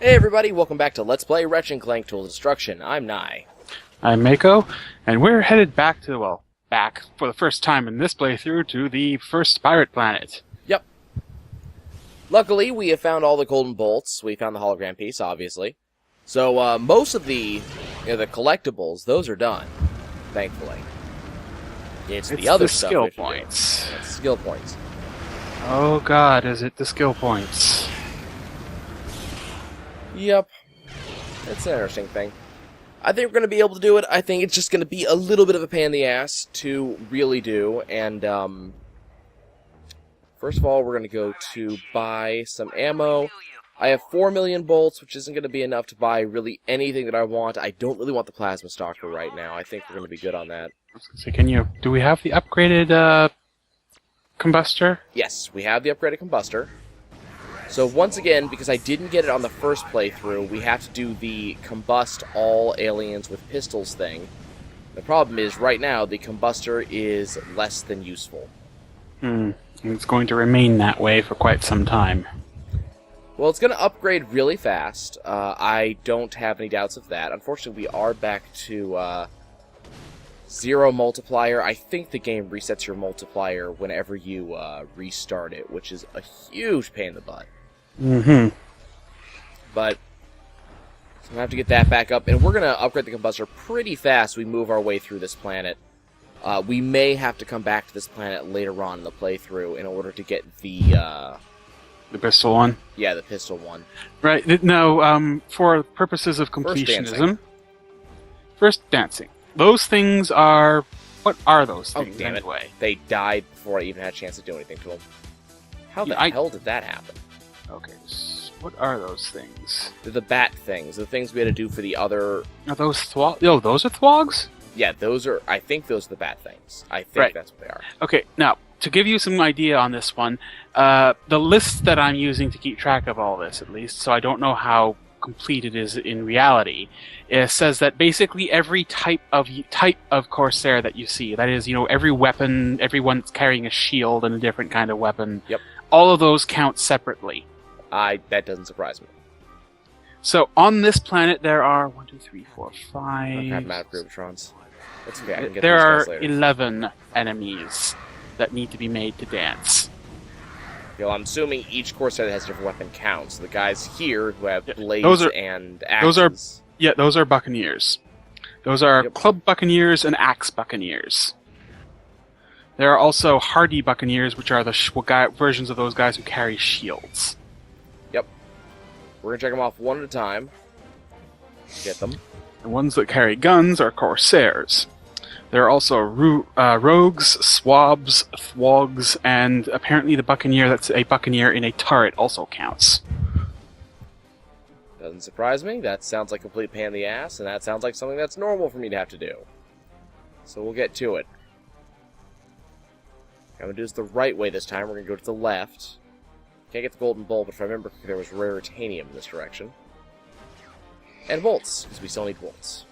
Hey everybody, welcome back to Let's Play Ratchet Clank Tools of Destruction. I'm Nye. I'm Mako, and we're headed back for the first time in this playthrough to the first pirate planet. Yep. Luckily, we have found all the golden bolts. We found the hologram piece, obviously. So, most of the collectibles, those are done, thankfully. It's the other stuff. Skill points. It's skill points. Oh god, is it the skill points? Yep. It's an interesting thing. I think we're going to be able to do it. I think it's just going to be a little bit of a pain in the ass to really do. And, first of all, we're going to go to buy some ammo. I have 4 million bolts, which isn't going to be enough to buy really anything that I want. I don't really want the plasma stalker right now. I think we're going to be good on that. So do we have the upgraded, combustor? Yes, we have the upgraded combustor. So once again, because I didn't get it on the first playthrough, we have to do the combust all aliens with pistols thing. The problem is, right now, the combustor is less than useful. It's going to remain that way for quite some time. Well, it's going to upgrade really fast. I don't have any doubts of that. Unfortunately, we are back to 0 multiplier. I think the game resets your multiplier whenever you restart it, which is a huge pain in the butt. But so I'm going to have to get that back up, and we're going to upgrade the combustor pretty fast as we move our way through this planet. We may have to come back to this planet later on in the playthrough in order to get the pistol one? Yeah, the pistol one. Right. No, for purposes of completionism... First dancing. Those things are... What are those things, damn anyway? It. They died before I even had a chance to do anything to them. How the hell did that happen? Okay, what are those things? They're the bat things. The things we had to do for the other... Are those thwogs? Oh, those are thwogs? Yeah, those are... I think those are the bat things. I think that's what they are. Okay, now, to give you some idea on this one, the list that I'm using to keep track of all this, at least, so I don't know how complete it is in reality, it says that basically every type of Corsair that you see, that is, every weapon, everyone that's carrying a shield and a different kind of weapon, all of those count separately. That doesn't surprise me. So, on this planet, there are 1, 2, 3, 4, 5... I'm out of Gravitrons. That's okay, I can get there those are guys later. 11 enemies that need to be made to dance. Well, I'm assuming each Corsair that has a different weapon counts. The guys here who have blades and axes... Those are Buccaneers. Those are Club Buccaneers and Axe Buccaneers. There are also Hardy Buccaneers, which are the versions of those guys who carry shields. Yep. We're going to check them off one at a time. Get them. The ones that carry guns are Corsairs. There are also rogues, swabs, thwogs, and apparently the Buccaneer that's a Buccaneer in a turret also counts. Doesn't surprise me. That sounds like a complete pain in the ass, and that sounds like something that's normal for me to have to do. So we'll get to it. I'm going to do this the right way this time. We're going to go to the left. Can't get the golden bolt, but if I remember, there was raritanium in this direction. And bolts, because we still need bolts.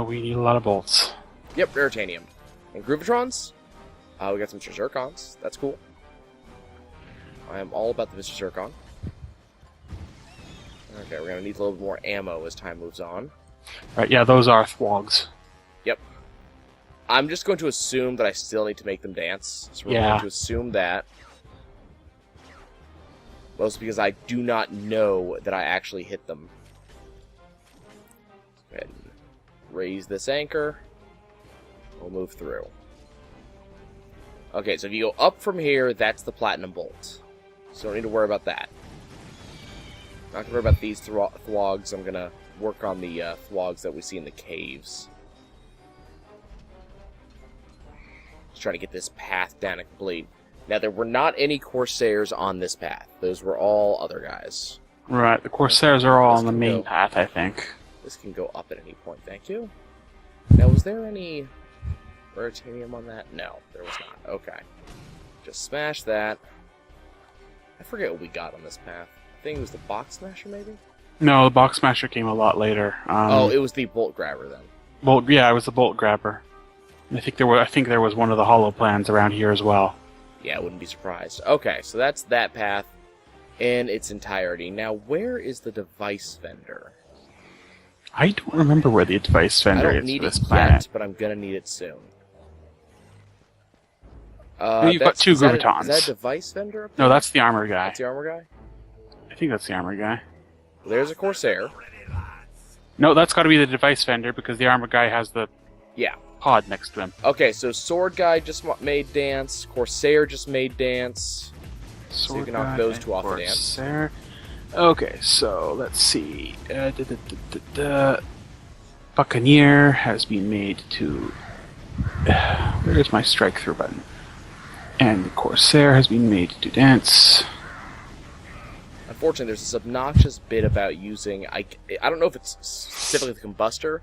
We need a lot of bolts. Yep, raritanium. And Groovitrons. We got some Zircons. That's cool. I am all about the Mr. Zircon. Okay, we're going to need a little bit more ammo as time moves on. Right, yeah, those are thwogs. Yep. I'm just going to assume that I still need to make them dance. So we're going to assume that. Mostly because I do not know that I actually hit them. Let's go ahead and raise this anchor. We'll move through. Okay, so if you go up from here, that's the platinum bolt. So don't need to worry about that. Not going to worry about these thwogs. I'm going to work on the thwogs that we see in the caves. Just trying to get this path down and complete. Now, there were not any Corsairs on this path. Those were all other guys. Right, the Corsairs are all on the main path, I think. This can go up at any point, thank you. Now, was there any raritanium on that? No, there was not. Okay. Just smash that. I forget what we got on this path. I think it was the Box Smasher, maybe? No, the Box Smasher came a lot later. It was the Bolt Grabber, then. Yeah, it was the Bolt Grabber. I think there was one of the hollow plans around here as well. Yeah, I wouldn't be surprised. Okay, so that's that path. in its entirety. Now, where is the device vendor? I don't remember where the device vendor I don't is need for this it planet. yet, but I'm gonna need it soon. You've got two is that Gravitons. Is that a device vendor up No, there? that's the armor guy. That's the armor guy? I think that's the armor guy. Well, there's a Corsair. No, that's got to be the device vendor because the armor guy has the Yeah. pod next to him. Okay, so Sword Guy just made dance. Corsair just made dance. So you can knock those two off the dance. Corsair. Okay, so let's see. Buccaneer has been made to... Where's my strike through button? And the Corsair has been made to dance. Unfortunately, there's this obnoxious bit about using... I don't know if it's specifically the combustor,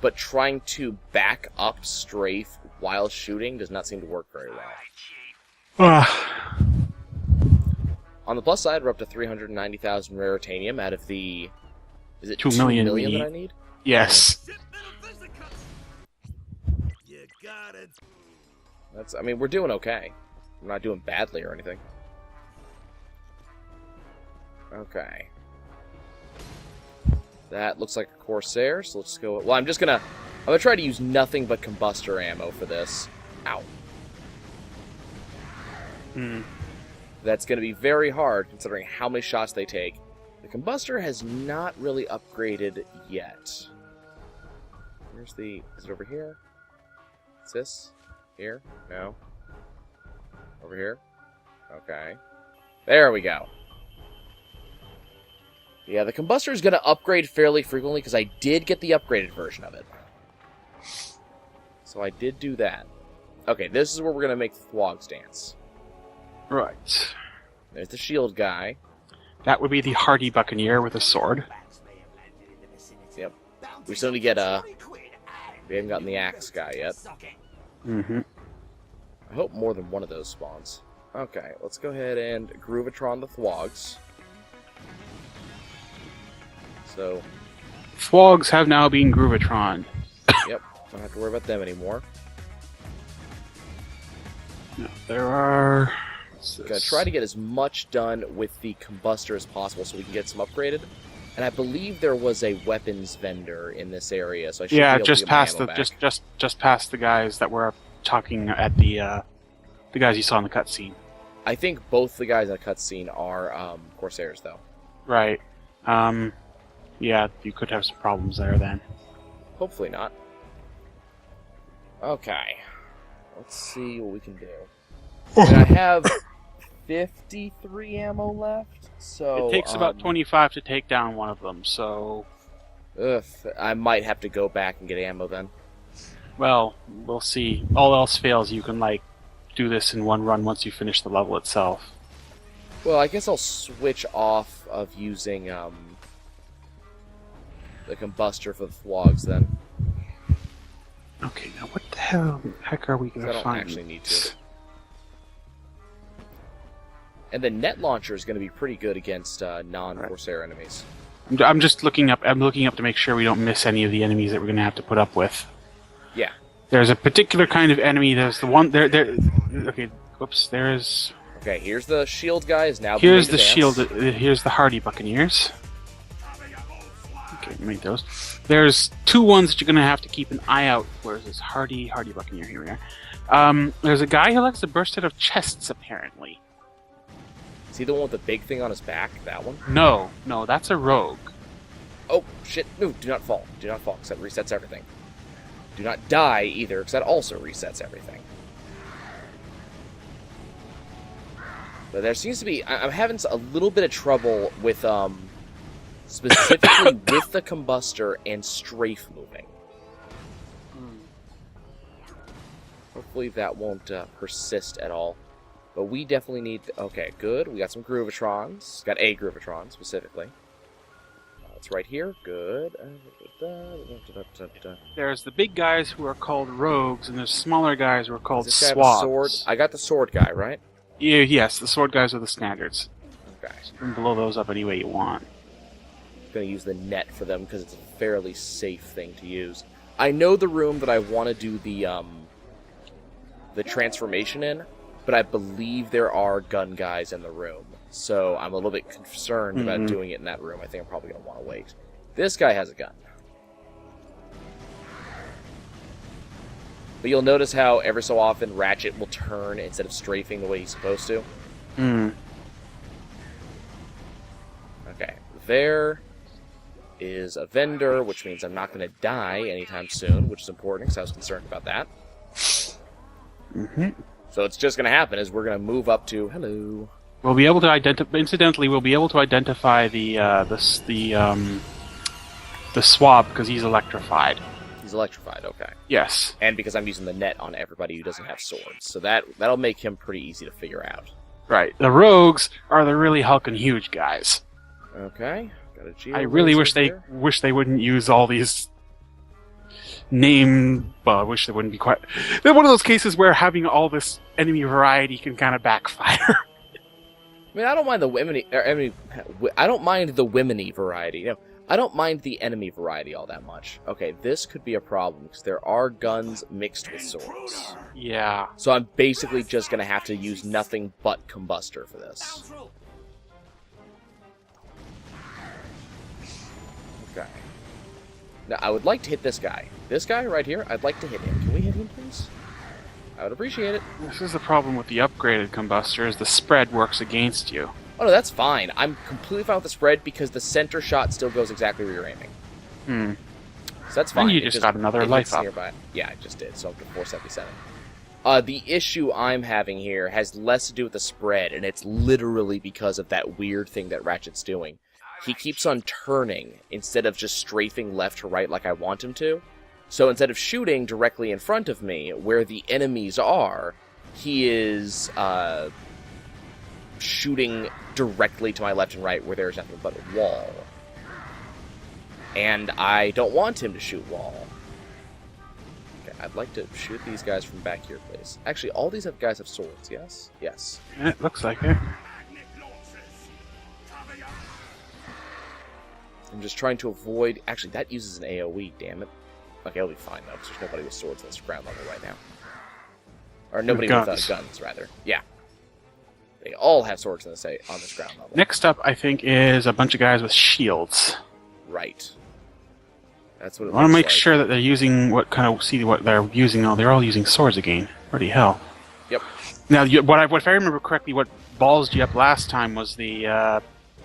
but trying to back up strafe while shooting does not seem to work very well. On the plus side, we're up to 390,000 rare titanium out of the... Is it 2 million that I need? Yes. I mean, we're doing okay. We're not doing badly or anything. Okay. That looks like a Corsair, so let's go... Well, I'm gonna try to use nothing but combustor ammo for this. Ow. That's gonna be very hard, considering how many shots they take. The combustor has not really upgraded yet. Where's the... Is it over here? Is this? Here? No. Over here? Okay. There we go. Yeah, the combustor is going to upgrade fairly frequently because I did get the upgraded version of it. So I did do that. Okay, this is where we're going to make the Thwogs dance. Right. There's the shield guy. That would be the hardy Buccaneer with a sword. Yep. We still need to get We haven't gotten the axe guy yet. Mm-hmm. I hope more than one of those spawns. Okay, let's go ahead and Groovatron the Thwogs. So... Thwogs have now been Groovatron. Yep, don't have to worry about them anymore. No, there are... Gonna try to get as much done with the combustor as possible so we can get some upgraded. And I believe there was a weapons vendor in this area, so I should be able to just get my past ammo the back. just past the guys that were talking at the guys you saw in the cutscene. I think both the guys in the cutscene are Corsairs, though. Right. Yeah, you could have some problems there then. Hopefully not. Okay. Let's see what we can do. And I have 53 ammo left, so... It takes about 25 to take down one of them, so... Ugh, I might have to go back and get ammo then. Well, we'll see. All else fails, you can, do this in one run once you finish the level itself. Well, I guess I'll switch off of using, the combustor for the Thwogs then. Okay, now what the heck are we going to find? I don't actually need to. And the net launcher is going to be pretty good against non-Corsair enemies. I'm just looking up. I'm looking up to make sure we don't miss any of the enemies that we're going to have to put up with. Yeah. There's a particular kind of enemy. There's the one there. Okay. Whoops. There is. Okay. Here's the shield guy. Is now. Here's the shield. Here's the hardy Buccaneers. Okay, make those. There's two ones that you're going to have to keep an eye out. Where's this hardy Buccaneer? Here we are. There's a guy who likes to burst out of chests, apparently. Is he the one with the big thing on his back? That one? No, that's a rogue. Oh, shit. No, do not fall. Do not fall, because that resets everything. Do not die, either, because that also resets everything. But there seems to be... I'm having a little bit of trouble with, specifically with the combustor and strafe moving. Hopefully that won't persist at all. But we definitely need... Okay, good. We got some Groovatrons. Got a Groovatron, specifically. It's right here. Good. There's the big guys who are called rogues, and there's smaller guys who are called Does this guy have a sword? swags. I got the sword guy, right? Yeah, yes, the sword guys are the standards. Okay. So you can blow those up any way you want. I'm going to use the net for them, because it's a fairly safe thing to use. I know the room that I want to do the transformation in, but I believe there are gun guys in the room. So I'm a little bit concerned about doing it in that room. I think I'm probably going to want to wait. This guy has a gun. But you'll notice how every so often Ratchet will turn instead of strafing the way he's supposed to. Okay, there is a vendor, which means I'm not going to die anytime soon, which is important because I was concerned about that. So it's just going to happen is we're going to move up to hello. We'll be able to identify. Incidentally, we'll be able to identify the swab because he's electrified. He's electrified. Okay. Yes. And because I'm using the net on everybody who doesn't have swords, so that'll make him pretty easy to figure out. Right. The rogues are the really hulking huge guys. Okay. Got a geo I really wish laser they wouldn't use all these name. Well, I wish they wouldn't be quite. They're one of those cases where having all this enemy variety can kind of backfire. I mean, I don't mind the I don't mind the womeny variety. You know, I don't mind the enemy variety all that much. Okay, this could be a problem because there are guns mixed with swords. Yeah. So I'm basically just gonna have to use nothing but combustor for this. Okay. Now I would like to hit this guy. This guy right here. I'd like to hit him. Can we hit him, please? I would appreciate it. This is the problem with the upgraded combustor, is the spread works against you. Oh no, that's fine. I'm completely fine with the spread because the center shot still goes exactly where you're aiming. So that's fine. And you just got another life up. Nearby. Yeah, I just did, so I'm to 477. The issue I'm having here has less to do with the spread, and it's literally because of that weird thing that Ratchet's doing. He keeps on turning instead of just strafing left to right like I want him to. So instead of shooting directly in front of me, where the enemies are, he is shooting directly to my left and right where there's nothing but a wall. And I don't want him to shoot wall. Okay, I'd like to shoot these guys from back here, please. Actually, all these guys have swords, yes? Yes. It looks like it. I'm just trying to avoid... Actually, that uses an AoE, damn it. Okay, I'll be fine, though, because there's nobody with swords on this ground level right now. Or nobody with guns, rather. Yeah. They all have swords on this ground level. Next up, I think, is a bunch of guys with shields. Right. That's what it I want to make like. sure that they're using what they're using. Oh, they're all using swords again. Bloody hell. Yep. Now, if I remember correctly, what ballsed you up last time was the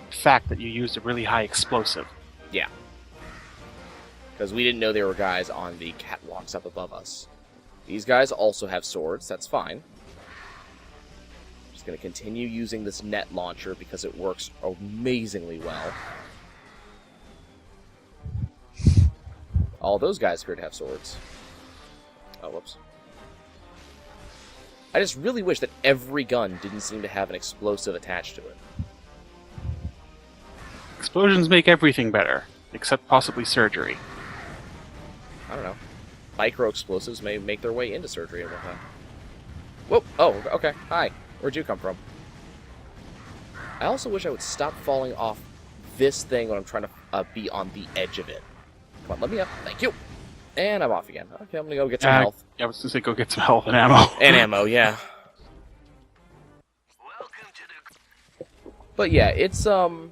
fact that you used a really high explosive. Yeah. Because we didn't know there were guys on the catwalks up above us. These guys also have swords, that's fine. Just going to continue using this net launcher because it works amazingly well. All those guys appear to have swords. Oh, whoops. I just really wish that every gun didn't seem to have an explosive attached to it. Explosions make everything better, except possibly surgery. I don't know. Micro-explosives may make their way into surgery at one time. Whoa! Oh, okay. Hi. Where'd you come from? I also wish I would stop falling off this thing when I'm trying to be on the edge of it. Come on, let me up. Thank you! And I'm off again. Okay, I'm gonna go get some health. Yeah, I was gonna say go get some health and ammo. And ammo, yeah. But yeah, it's, you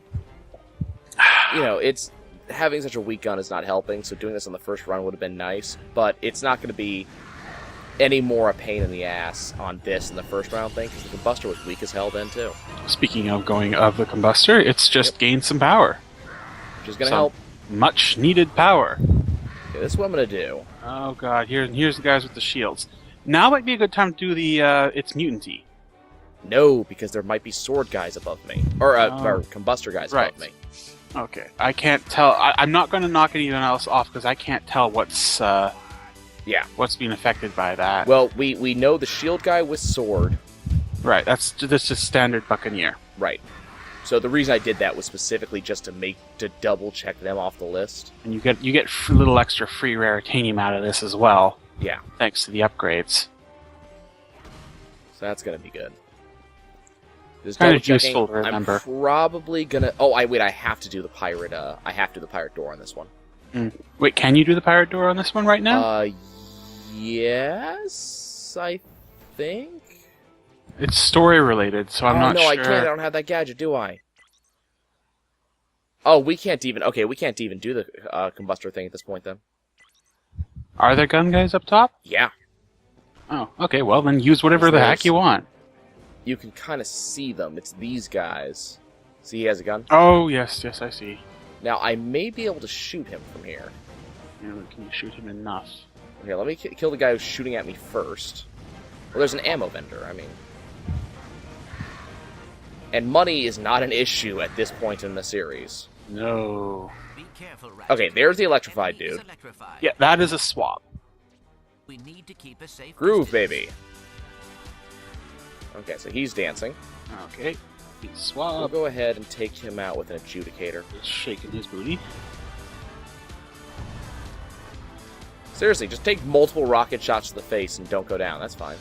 know, it's... Having such a weak gun is not helping, so doing this on the first run would have been nice, but it's not going to be any more a pain in the ass on this in the first round thing, because the combustor was weak as hell then, too. Speaking of going of the combustor, it's just gained some power. Which is going to help. Much needed power. Okay, this is what I'm going to do. Oh god, here's the guys with the shields. Now might be a good time to do the, it's mutanty. No, because there might be sword guys above me. Or combustor guys above me. Okay, I can't tell. I'm not going to knock anyone else off because I can't tell what's being affected by that. Well, we know the shield guy with sword. Right, that's just standard Buccaneer. Right. So the reason I did that was specifically just to double check them off the list. And you get a little extra free raritanium out of this as well. Yeah. Thanks to the upgrades. So that's going to be good. Just kind double of checking. useful to remember. I'm probably gonna. Oh, wait. I have to do the pirate. I have to do the pirate door on this one. Wait, can you do the pirate door on this one right now? Yes, I think. It's story related, so I'm not no, sure. I can't. I don't have that gadget, do I? Oh, we can't even... Okay, we can't even do the combustor thing at this point, then. Are there gun guys up top? Yeah. Oh, okay, well then use whatever the heck you want. You can kind of see them. It's these guys. See, he has a gun? Oh, yes, I see. Now, I may be able to shoot him from here. Yeah, can you shoot him enough? Okay, let me kill the guy who's shooting at me first. Well, there's an ammo vendor, I mean. And money is not an issue at this point in the series. No. Be careful, Ratchet. Okay, there's the electrified dude. Yeah, that is a swap. We need to keep a safe Groove, distance. baby. Okay, so he's dancing. Okay. He's We'll swap. go ahead and take him out with an adjudicator. Just shaking his booty. Seriously, just take multiple rocket shots to the face and don't go down. That's fine.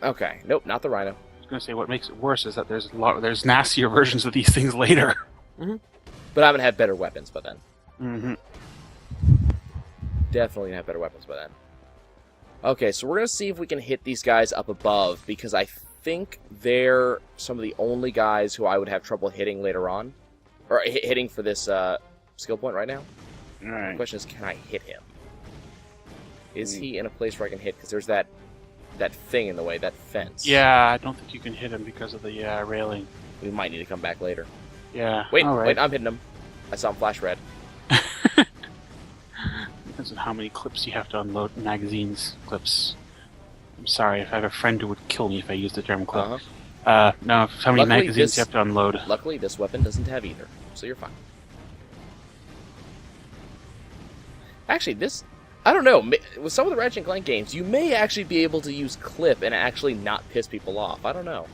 Okay, nope, not the rhino. I was gonna say what makes it worse is that there's nastier versions of these things later. But I'm gonna have better weapons by then. Mm-hmm. Definitely gonna have better weapons by then. Okay, so we're gonna see if we can hit these guys up above, because I think they're some of the only guys who I would have trouble hitting later on. Or hitting for this skill point right now. The Alright. question is, can I hit him? Is he in a place where I can hit? Because there's that thing in the way, that fence. Yeah, I don't think you can hit him because of the railing. We might need to come back later. Yeah. Wait, all right. wait, I'm hitting him. I saw him flash red. Depends on how many clips you have to unload. Magazines, clips. I'm sorry if I have a friend who would kill me if I used the term clip. Uh-huh. No, how many Luckily, magazines you have to unload. Luckily, this weapon doesn't have either, so you're fine. Actually, I don't know. With some of the Ratchet Clank games, you may actually be able to use clip and actually not piss people off. I don't know.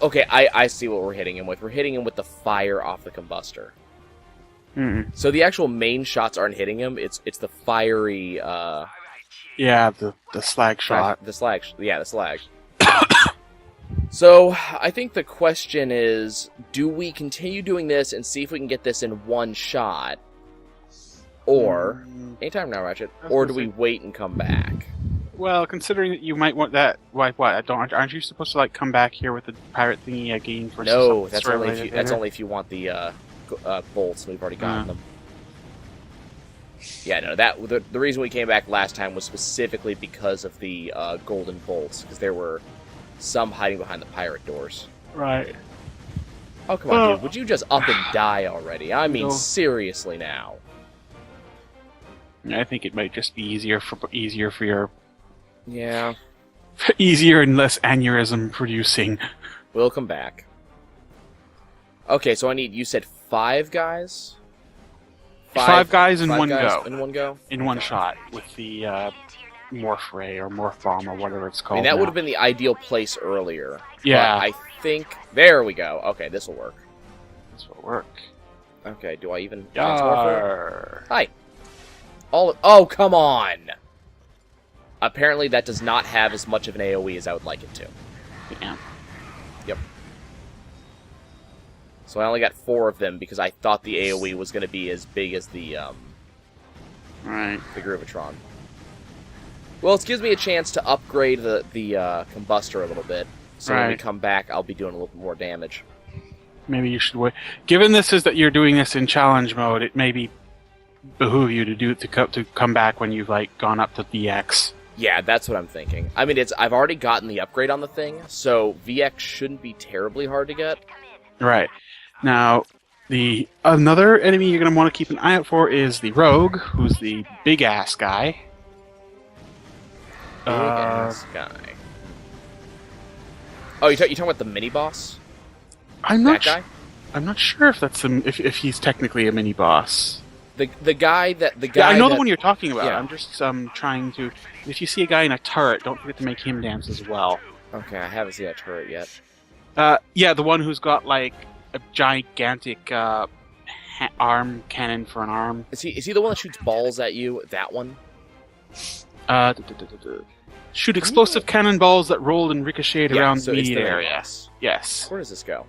Okay, I see what we're hitting him with. We're hitting him with the fire off the combustor. Mm-hmm. So the actual main shots aren't hitting him. It's the fiery. Yeah, the slag shot. The slag. Yeah, the slag. So I think the question is: do we continue doing this and see if we can get this in one shot, or anytime now, Ratchet, or do we wait and come back? Well, considering that you might want that, what? Aren't you supposed to like come back here with the pirate thingy again for? No, that's only if you want the bolts. We've already gotten them. Yeah, no. The reason we came back last time was specifically because of the golden bolts, because there were some hiding behind the pirate doors. Right. Oh come on, dude! Would you just up and die already? I mean, seriously now. I think it might just be easier for your. Yeah. Easier and less aneurysm producing. We'll come back. Okay, so you said 5 guys? Five guys in one guys go. In one go? In one shot with the morph ray or morph bomb or whatever it's called. I mean, that now. would have been the ideal place earlier. Yeah. But I think... There we go. Okay, this will work. This will work. Okay, do I even... Yar. Hi. Oh, come on! Apparently that does not have as much of an AoE as I would like it to. Yeah. Yep. So I only got 4 of them because I thought the AoE was going to be as big as the Right. Groovatron. Well, it gives me a chance to upgrade the combustor a little bit. So when we come back, I'll be doing a little bit more damage. Maybe you should wait. Given this is that you're doing this in challenge mode, it may behoove you to come back when you've like gone up to VX. Yeah, that's what I'm thinking. I mean, I've already gotten the upgrade on the thing, so VX shouldn't be terribly hard to get. Right. Now, another enemy you're going to want to keep an eye out for is the Rogue, who's the big-ass guy. Big-ass guy. Oh, you're talking about the mini-boss? I'm not guy? I'm not sure if that's if he's technically a mini-boss. The guy. Yeah, I know the one you're talking about. Yeah. I'm just trying to... If you see a guy in a turret, don't forget to make him dance as well. Okay, I haven't seen that turret yet. Yeah, the one who's got, like, a gigantic arm cannon for an arm. Is he the one that shoots balls at you? That one? Shoot explosive cannonballs that rolled and ricocheted around so the it's the area. boss. Yes. Where does this go?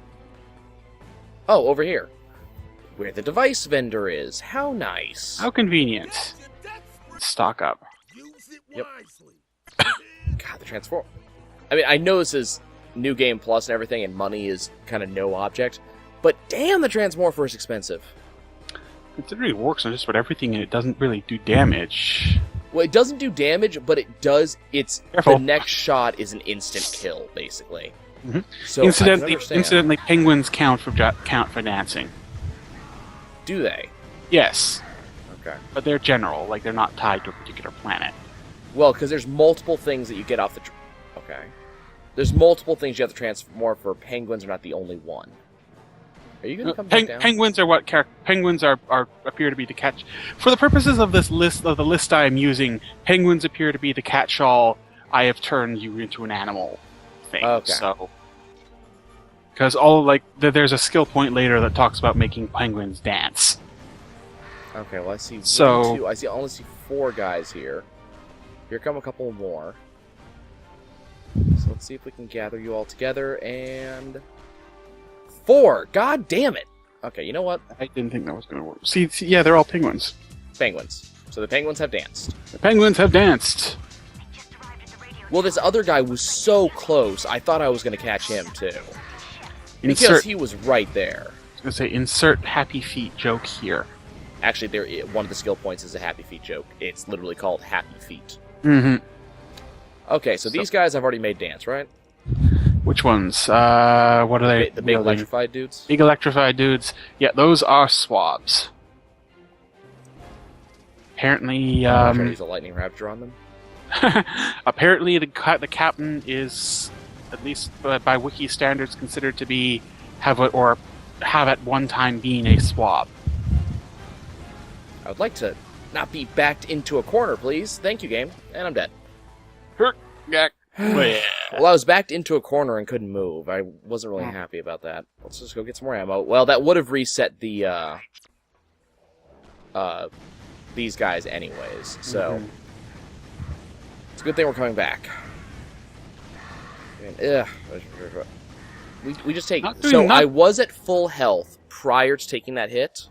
Oh, over here. Where the device vendor is. How nice. How convenient. stock up. Yep. God, the transform. I mean, I know this is New Game Plus and everything, and money is kind of no object, but damn, the Transmorpher is expensive. Considering it works on just about everything and it doesn't really do damage. Well, it doesn't do damage, but it does. Careful. The next shot is an instant kill, basically. Mm-hmm. So Incidentally, penguins count for dancing. Do they? Yes, Okay. but they're general, like they're not tied to a particular planet. Well, because there's multiple things that you get off the. Okay. There's multiple things you have to transform for. Penguins are not the only one. Are you going to come back down? Penguins are what penguins are appear to be the catch. For the purposes of this list, of the list I am using, penguins appear to be the catch-all. I have turned you into an animal thing. Okay. So, because there's a skill point later that talks about making penguins dance. Okay. Well, I see. So- one, two. I only see 4 guys here. Here come a couple more. So let's see if we can gather you all together and 4. God damn it. Okay. You know what? I didn't think that was going to work. See, yeah, they're all penguins. Penguins. So the penguins have danced. The penguins have danced. Well, this other guy was so close, I thought I was going to catch him, too. Because Insert. he was right there. I was going to say, insert happy feet joke here. Actually, one of the skill points is a Happy Feet joke. It's literally called Happy Feet. Mm-hmm. Okay, so these guys I've already made dance, right? Which ones? What are they? The big electrified dudes? Big electrified dudes. Yeah, those are swabs. Apparently, I'm trying to use a lightning raptor on them. apparently the captain is, at least by wiki standards, considered to be have at one time been a swab. I would like to not be backed into a corner, please. Thank you, game. And I'm dead. Well, I was backed into a corner and couldn't move. I wasn't really happy about that. Let's just go get some more ammo. Well, that would have reset the, these guys anyways, so... It's a good thing we're coming back. And, we just take... I was at full health prior to taking that hit,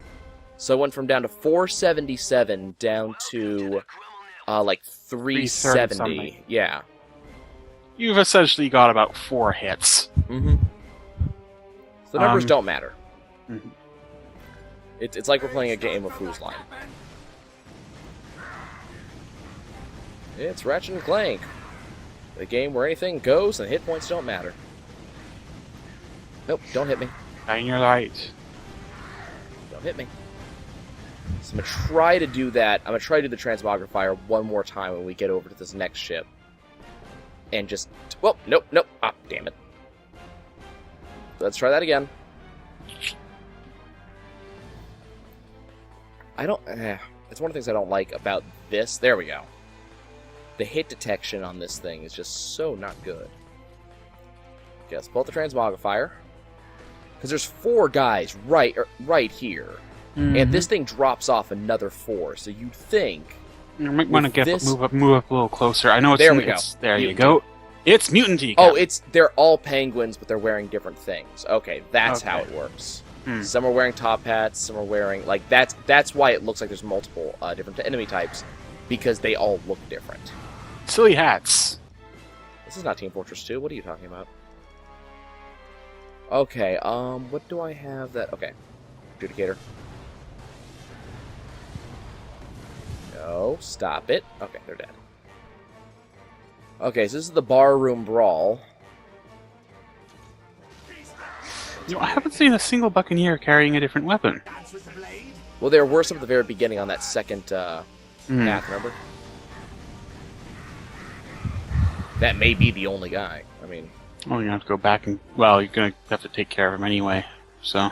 so I went from down to 477 down to, like, 370. Yeah. You've essentially got about 4 hits. Mm-hmm. So the numbers don't matter. Mm-hmm. It's like we're playing a game of Whose Line. It's Ratchet Clank. The game where anything goes and hit points don't matter. Nope, don't hit me. Shine your light. Don't hit me. So I'm going to try to do that. I'm going to try to do the Transmogrifier one more time when we get over to this next ship. And just... Well, nope. Ah, damn it. Let's try that again. I don't... it's one of the things I don't like about this. There we go. The hit detection on this thing is just so not good. Okay, let's pull out the Transmogrifier. Because there's 4 guys right here. Mm-hmm. And this thing drops off another 4. So you'd think... You might want to move up a little closer. I know it's... There we go. There you go. It's Mutanty. Oh, they're all penguins, but they're wearing different things. Okay, that's how it works. Some are wearing top hats, some are wearing... Like, that's why it looks like there's multiple different enemy types. Because they all look different. Silly hats. This is not Team Fortress 2. What are you talking about? Okay, what do I have that... Okay. Adjudicator. No, stop it. Okay, they're dead. Okay, so this is the barroom brawl. I haven't seen a single Buccaneer carrying a different weapon. Well, there were some at the very beginning on that second path, remember? That may be the only guy. I mean... Oh, you're going to have to go back and... Well, you're going to have to take care of him anyway, so...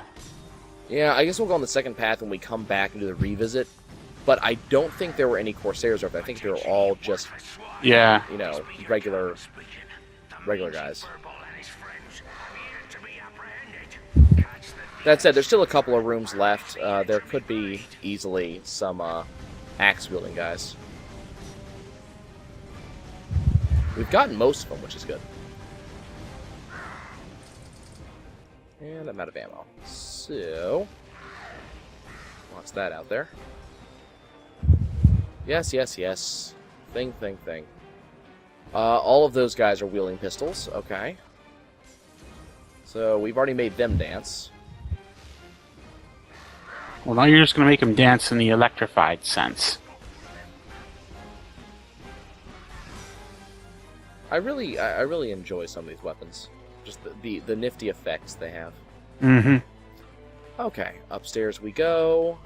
Yeah, I guess we'll go on the second path when we come back and do the revisit. But I don't think there were any Corsairs over there. I think they were all just... Yeah. You know, regular guys. That said, there's still a couple of rooms left. There could be easily some axe-wielding guys. We've gotten most of them, which is good. And I'm out of ammo. So... What's that out there? Yes, yes, yes. Thing. All of those guys are wielding pistols. Okay. So we've already made them dance. Well, now you're just going to make them dance in the electrified sense. I really enjoy some of these weapons. Just the nifty effects they have. Mm-hmm. Okay, upstairs we go.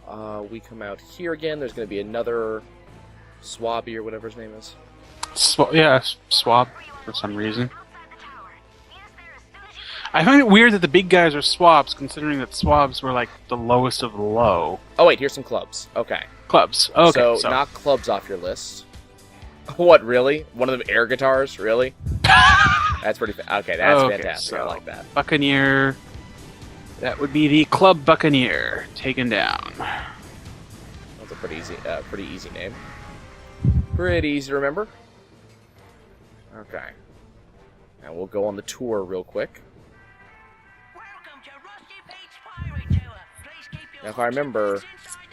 We come out here again. There's going to be another Swabby or whatever his name is. Swab, for some reason. I find it weird that the big guys are swabs, considering that swabs were like the lowest of the low. Oh wait, here's some clubs. Okay. Clubs. Okay. So knock clubs off your list. What, really? One of them air guitars? Really? That's pretty okay, that's fantastic. So I like that. Buccaneer. That would be the Club Buccaneer, taken down. That's a pretty easy name. Pretty easy to remember. Okay. And we'll go on the tour real quick. Now, if I remember,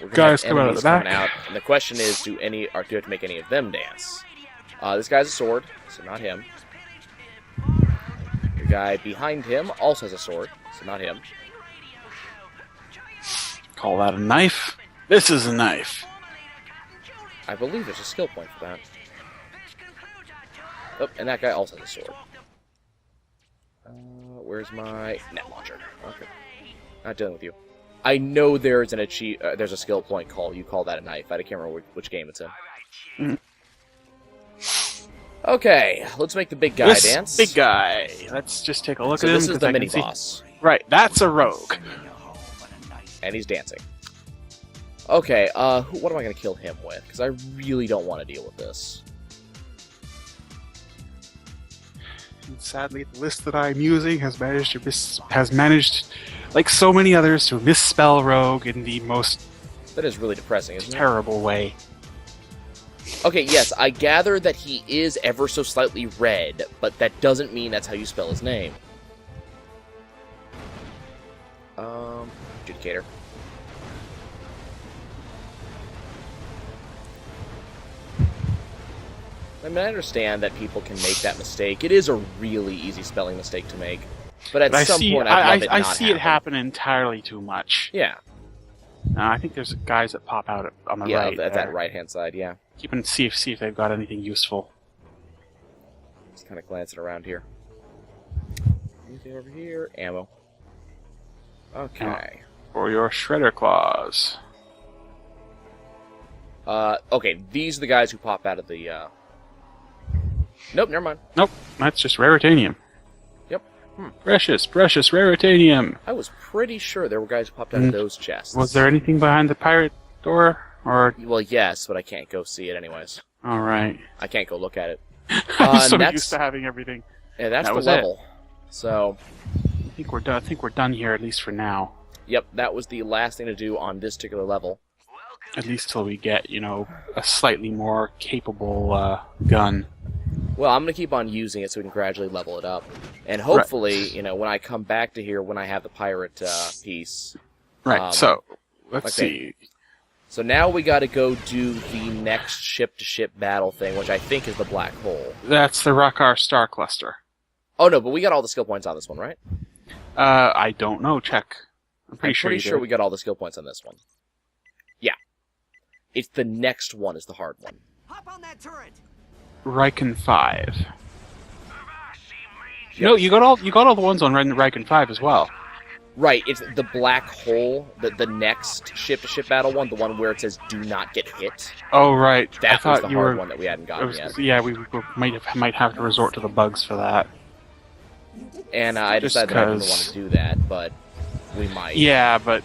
we're gonna have enemies coming out, and the question is, do you have to make any of them dance? This guy's a sword, so not him. The guy behind him also has a sword, so not him. Call that a knife? This is a knife. I believe there's a skill point for that. Oh, and that guy also has a sword. Where's my net launcher? Okay, not dealing with you. I know there's there's a skill point call. You call that a knife. I can't remember which game it's in. Mm. Okay, let's make the big guy dance. Big guy. Let's just take a look at him. This is the mini boss. Right, that's a rogue. And he's dancing. Okay, what am I going to kill him with? Because I really don't want to deal with this. And sadly, the list that I'm using has managed, like so many others, to misspell rogue in the most That is really depressing, isn't it? terrible way. Okay, yes, I gather that he is ever so slightly red, but that doesn't mean that's how you spell his name. Adjudicator. I mean, I understand that people can make that mistake. It is a really easy spelling mistake to make. But at some point, I see it happen entirely too much. Yeah. I think there's guys that pop out on the right. Yeah, at that right-hand side, yeah. Keep and see if they've got anything useful. Just kind of glancing around here. Anything over here? Ammo. Okay. For your shredder claws. Okay, these are the guys who pop out of the, Nope, never mind. Nope, that's just raritanium. Yep. Precious raritanium. I was pretty sure there were guys who popped out of those chests. Was there anything behind the pirate door? Or Well, yes, but I can't go see it anyways. Alright. I can't go look at it. I'm so used to having everything. Yeah, that's that the was level. So I think we're done. I think we're done here, at least for now. Yep, that was the last thing to do on this particular level. At least till we get, a slightly more capable gun. Well, I'm going to keep on using it so we can gradually level it up. And hopefully, when I come back to here, when I have the pirate piece... Right, so, let's see. So now we got to go do the next ship-to-ship battle thing, which I think is the black hole. That's the Rakar Star Cluster. Oh, no, but we got all the skill points on this one, right? I don't know. Check. I'm pretty sure we got all the skill points on this one. Yeah. It's the next one is the hard one. Hop on that turret. Riken 5. No, you got all the ones on Riken 5 as well. Right, it's the black hole, the next ship-to-ship battle one, the one where it says "Do not get hit." Oh, right. That was the hard one that we hadn't gotten yet. Yeah, we might have to resort to the bugs for that. And I decided that I didn't want to do that, but we might. Yeah, but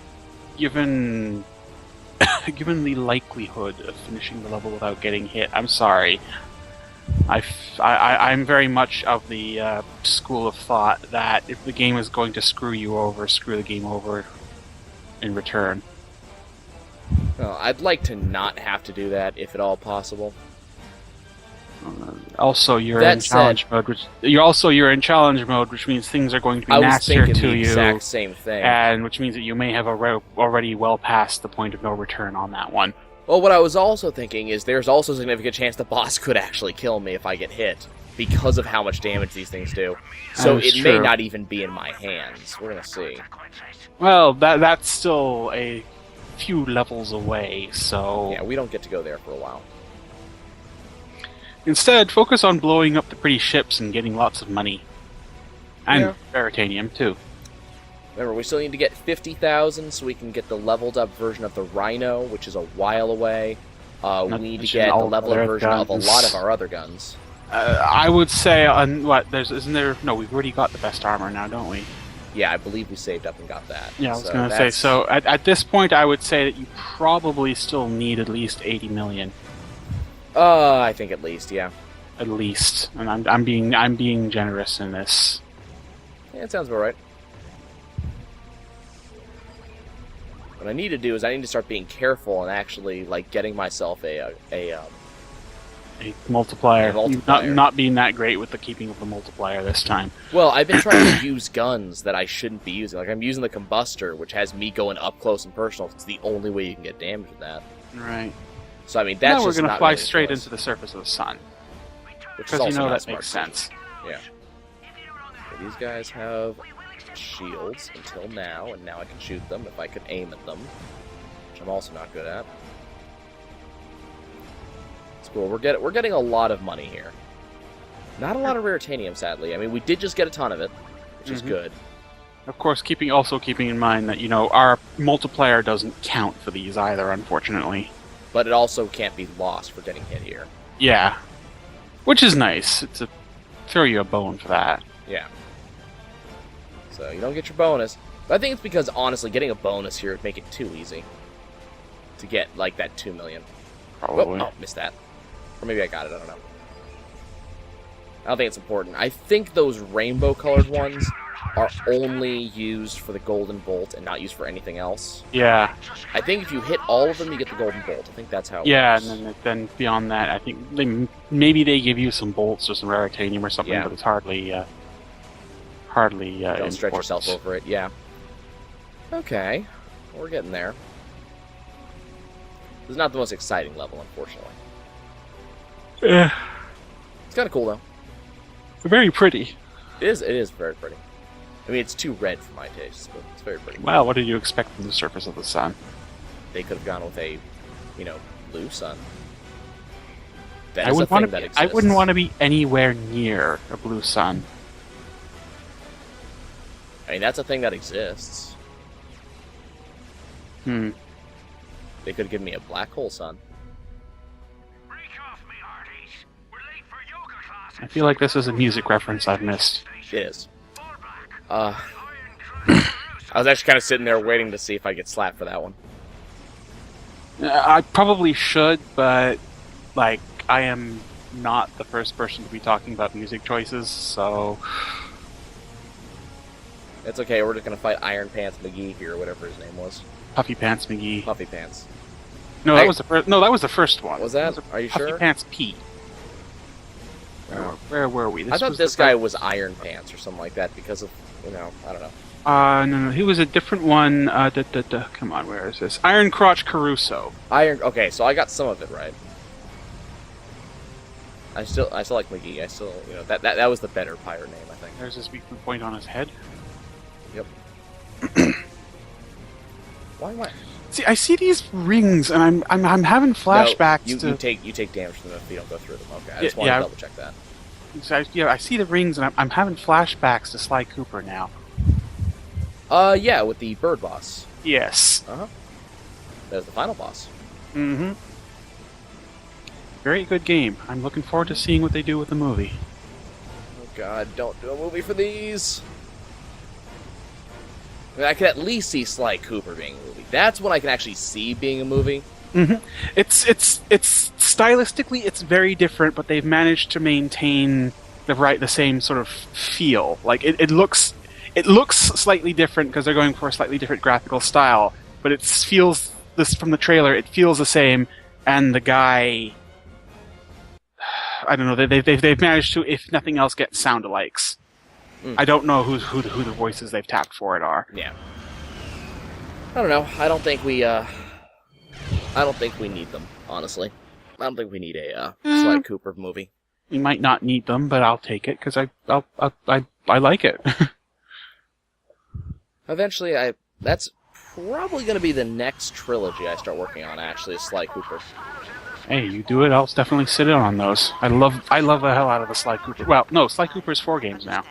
given the likelihood of finishing the level without getting hit, I'm sorry. I'm very much of the school of thought that if the game is going to screw you over, screw the game over in return. Well, I'd like to not have to do that, if at all possible. Also, you're in challenge mode, which means things are going to be nastier to you. Exact same thing, and which means that you may have already well past the point of no return on that one. Well, what I was also thinking is there's also a significant chance the boss could actually kill me if I get hit, because of how much damage these things do. So That is it may true. not even be in my hands. We're gonna see. Well, that's still a few levels away, so... Yeah, we don't get to go there for a while. Instead, focus on blowing up the pretty ships and getting lots of money. And Yeah. Veritanium, too. Remember, we still need to get 50,000 so we can get the leveled up version of the Rhino, which is a while away. We need to mention get the all leveled up other version of a guns. lot of our other guns. I would say on what isn't there? No, we've already got the best armor now, don't we? Yeah, I believe we saved up and got that. Yeah, I was So going to say. that's- So at this point, I would say that you probably still need at least 80 million, I think at least, yeah. at least. And I'm being generous in this. Yeah, it sounds about right. What I need to do is I need to start being careful and actually like getting myself a A multiplier. A multiplier. Not being that great with the keeping of the multiplier this time. Well, I've been trying to use guns that I shouldn't be using. Like I'm using the combustor, which has me going up close and personal. It's the only way you can get damage with that. Right. So I mean, that's now we're just going to not fly really the straight choice, into the surface of the sun, which is because you also know not that makes smart. sense. Yeah. Okay, these guys have shields until now, and now I can shoot them if I could aim at them, which I'm also not good at. It's cool. We're getting a lot of money here. Not a lot of Raritanium, sadly. I mean, we did just get a ton of it, which is Mhm. good. Of course, keeping in mind that our multiplier doesn't count for these either, unfortunately. But it also can't be lost for getting hit here. Yeah, which is nice. It's a throw you a bone for that. Yeah. So you don't get your bonus. But I think it's because, honestly, getting a bonus here would make it too easy to get, like, that 2 million. Probably. Oh, missed that. Or maybe I got it, I don't know. I don't think it's important. I think those rainbow-colored ones are only used for the golden bolt and not used for anything else. Yeah, I think if you hit all of them, you get the golden bolt. I think that's how it yeah, works. and then beyond that, I think maybe they give you some bolts or some raritanium or something, Yeah. but it's hardly Don't stretch important. yourself over it, yeah. Okay. We're getting there. This is not the most exciting level, unfortunately. Eh, It's kind of cool, though. very pretty. It is very pretty. I mean, it's too red for my taste, but it's very pretty. Well, what did you expect from the surface of the sun? They could have gone with a, blue sun. That I is a wouldn't thing want that to. exists. I wouldn't want to be anywhere near a blue sun. I mean, that's a thing that exists. Hmm. They could have given me a black hole sun. I feel like this is a music reference I've missed. It is. I was actually kind of sitting there waiting to see if I get slapped for that one. I probably should, but I am not the first person to be talking about music choices, so It's okay, we're just gonna fight Iron Pants McGee here, or whatever his name was. Puffy Pants McGee. Puffy Pants. No, that was the first. No, that was the first one. Was that? Are you Puffy sure? Pants Pete. Where were we? I thought was this the guy first- was Iron Pants or something like that because of, I don't know. No, he was a different one. Come on, where is this? Iron Crotch Caruso. Okay, so I got some of it right. I still like McGee. I still, that was the better pirate name, I think. There's this weakness point on his head. Yep. Why am I? See, I see these rings, and I'm having flashbacks No, to. you take damage from them if you don't go through them. Okay, I Yeah, just want yeah. to double check that. I see the rings, and I'm having flashbacks to Sly Cooper now. Yeah, with the bird boss. Yes. That's the final boss. Mm-hmm. Very good game. I'm looking forward to seeing what they do with the movie. Oh god, don't do a movie for these! I mean, I could at least see Sly Cooper being a movie. That's when I can actually see being a movie. Mm-hmm. It's stylistically it's very different, but they've managed to maintain the same sort of feel. Like it looks slightly different because they're going for a slightly different graphical style, but it feels from the trailer. It feels the same, and the guy, I don't know. They've managed to, if nothing else, get sound-alikes. I don't know who the voices they've tapped for it are. Yeah. I don't know. I don't think we I don't think we need them, honestly. I don't think we need a Sly Cooper movie. You might not need them, but I'll take it because I like it. Eventually, that's probably going to be the next trilogy I start working on, actually, is Sly Cooper. Hey, you do it, I'll definitely sit in on those. I love the hell out of the Sly Cooper. Well, no, Sly Cooper's 4 games now.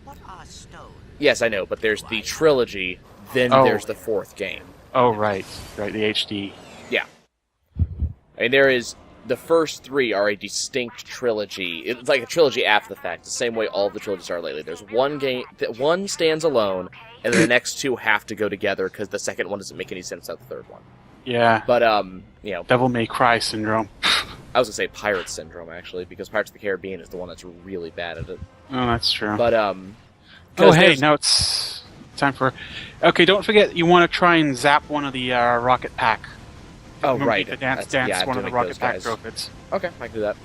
What are stones? Yes, I know, but there's the trilogy, then there's the 4th game. Oh, right, the HD. Yeah. I mean, there is... The first 3 are a distinct trilogy. It's like a trilogy after the fact, the same way all of the trilogies are lately. There's one game... One stands alone, and then the next 2 have to go together, because the second one doesn't make any sense without the third one. Yeah. But, you know... Devil May Cry syndrome. I was going to say Pirate Syndrome, actually, because Pirates of the Caribbean is the one that's really bad at it. Oh, that's true. But, oh, hey, now it's time for... Okay, don't forget, you want to try and zap one of the Rocket Pack. Oh, Remember right. The dance one of the Rocket Pack trophies. Okay, I can do that.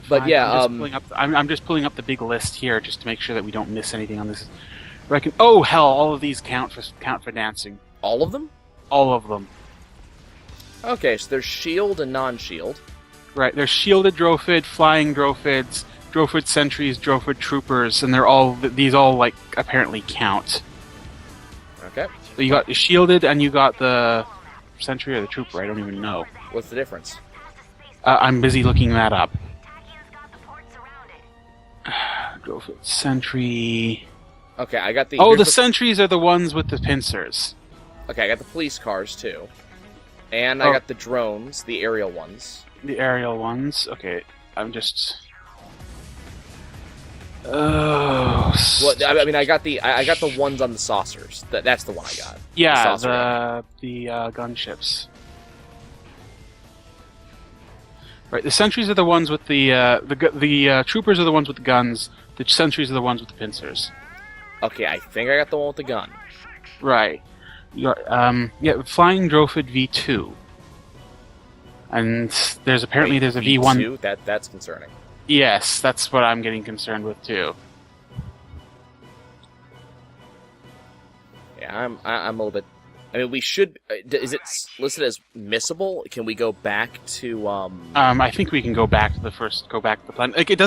But yeah, I'm just pulling up the big list here just to make sure that we don't miss anything on this. Oh hell! All of these count for dancing. All of them? All of them. Okay, so there's shield and non-shield. Right, there's shielded Drophid, flying Drophids, Drophid sentries, Drophid troopers, and these all like apparently count. Okay. So you got the shielded and you got the sentry or the trooper. I don't even know. What's the difference? I'm busy looking that up. Drophid sentry. Okay, I got the... Oh, the sentries are the ones with the pincers. Okay, I got the police cars, too. And I got the drones, the aerial ones. The aerial ones? Okay, I'm just... Oh... Well, I mean, I got the ones on the saucers. That's the one I got. Yeah, the gunships. Right, the sentries are the ones with the troopers are the ones with the guns. The sentries are the ones with the pincers. Okay, I think I got the one with the gun. Right. Yeah, Flying Drophid V2. And there's a V1. That's concerning. Yes, that's what I'm getting concerned with too. Yeah, I'm a little bit... I mean, we should... Is it listed as missable? Can we go back to, I think we can go back to the planet. Like, it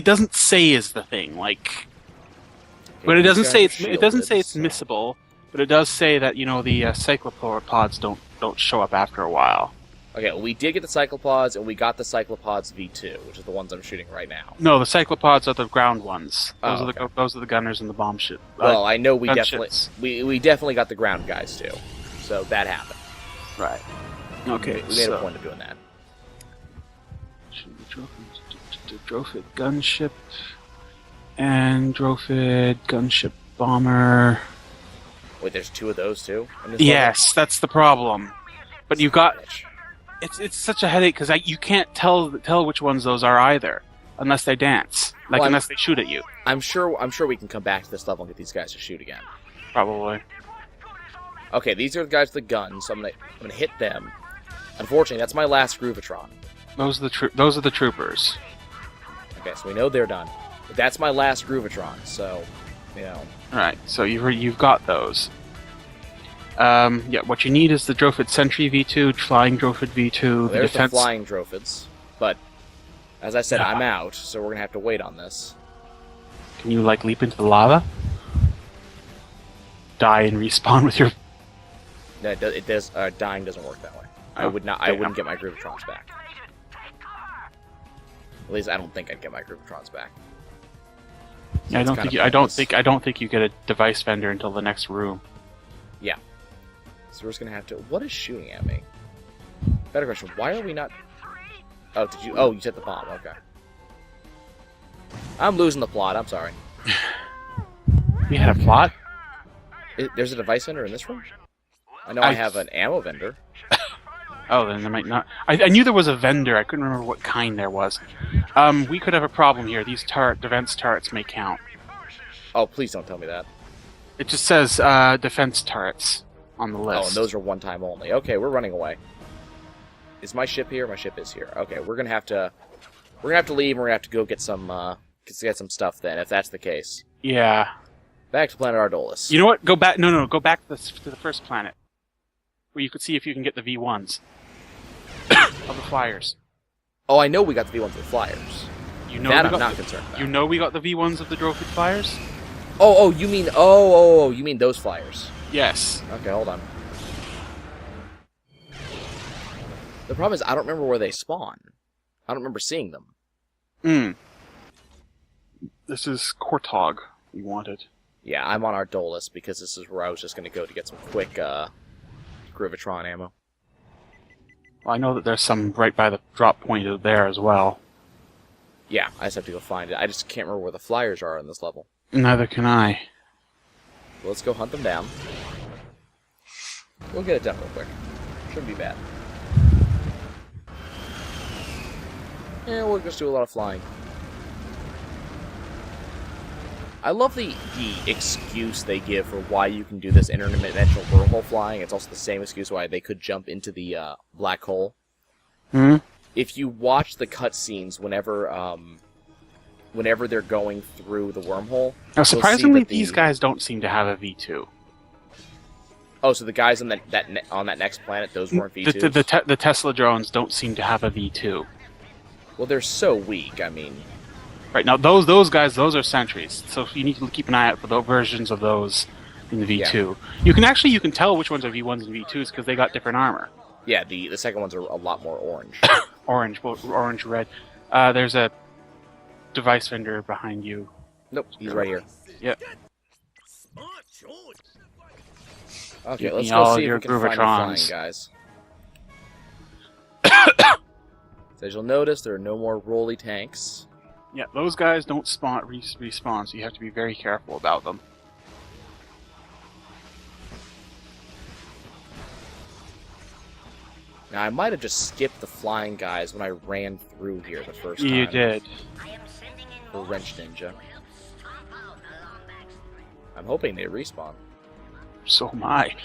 doesn't say is the thing, like... Okay, but it doesn't say it's so. missable, but it does say that, you know, the cyclopods don't show up after a while. Okay, well, we did get the cyclopods, and we got the cyclopods V2, which is the ones I'm shooting right now. No, the cyclopods are the ground ones. Those Those are the gunners and the bomb ship. Well, I know we gunships. we definitely got the ground guys too, so that happened. Right. Okay. We made a point of doing that. Drophid gunship and Drophid gunship bomber. Wait, there's 2 of those too? Yes, that's the problem. But you got... It's such a headache because you can't tell which ones those are either, unless they dance, unless they shoot at you. I'm sure we can come back to this level and get these guys to shoot again. Probably. Okay, these are the guys with the guns, so I'm gonna hit them. Unfortunately, that's my last Groovatron. Those are the troopers. Okay, so we know they're done. But that's my last Groovatron, so you know. All right, so you've got those. Yeah, what you need is the Drophid Sentry V2, Flying Drophid V2, Well, there's defense... the Flying Drophids, but as I said, I'm out, so we're gonna have to wait on this. Can you, like, leap into the lava? Die and respawn with your... No, it does. Dying doesn't work that way. I wouldn't get my Groovatrons back. At least I don't think I'd get my Groovatrons back. So I don't think you get a device vendor until the next room. Yeah. So we're just gonna have to... What is shooting at me? Better question, why are we not... Oh, did you... Oh, you set the bomb, okay. I'm losing the plot, I'm sorry. We had a plot? There's a device vendor in this room? I know I have an ammo vendor. Oh, then there might not... I knew there was a vendor, I couldn't remember what kind there was. We could have a problem here. These defense turrets may count. Oh, please don't tell me that. It just says defense turrets on the list. Oh, and those are one time only. Okay, we're running away. Is my ship here? My ship is here. Okay, we're gonna have to leave, and we're gonna have to go get some stuff then, if that's the case. Yeah. Back to Planet Ardolis. You know what? Go back. No, go back to the first planet, where you could see if you can get the V1s. of the flyers. Oh, I know we got the V1s with flyers. You know That we I'm got not the- concerned about. You know we got the V1s of the Dropid flyers? You mean those flyers. Yes. Okay, hold on. The problem is I don't remember where they spawn. I don't remember seeing them. This is Kortog we wanted. Yeah, I'm on our dole list because this is where I was just going to go to get some quick Grivatron ammo. Well, I know that there's some right by the drop point there as well. Yeah, I just have to go find it. I just can't remember where the flyers are on this level. Neither can I. Well, let's go hunt them down. We'll get it done real quick. Shouldn't be bad. Yeah, we'll just do a lot of flying. I love the excuse they give for why you can do this interdimensional wormhole flying. It's also the same excuse why they could jump into the black hole. If you watch the cutscenes whenever they're going through the wormhole... Now, surprisingly, these guys don't seem to have a V2. Oh, so the guys on that next planet, those weren't V2s? The Tesla drones don't seem to have a V2. Well, they're so weak, I mean... Right, now those guys, those are sentries, so you need to keep an eye out for the versions of those in the V2. Yeah. You can tell which ones are V1s and V2s because they got different armor. Yeah, the second ones are a lot more orange. orange, red. There's a device vendor behind you. Nope, he's right here. Yep. Okay, let's go see if we can find the flying guys. So as you'll notice, there are no more rolly tanks. Yeah, those guys don't respawn, so you have to be very careful about them. Now, I might have just skipped the flying guys when I ran through here the first time. You did. For Wrench Ninja. I'm hoping they respawn. So am I.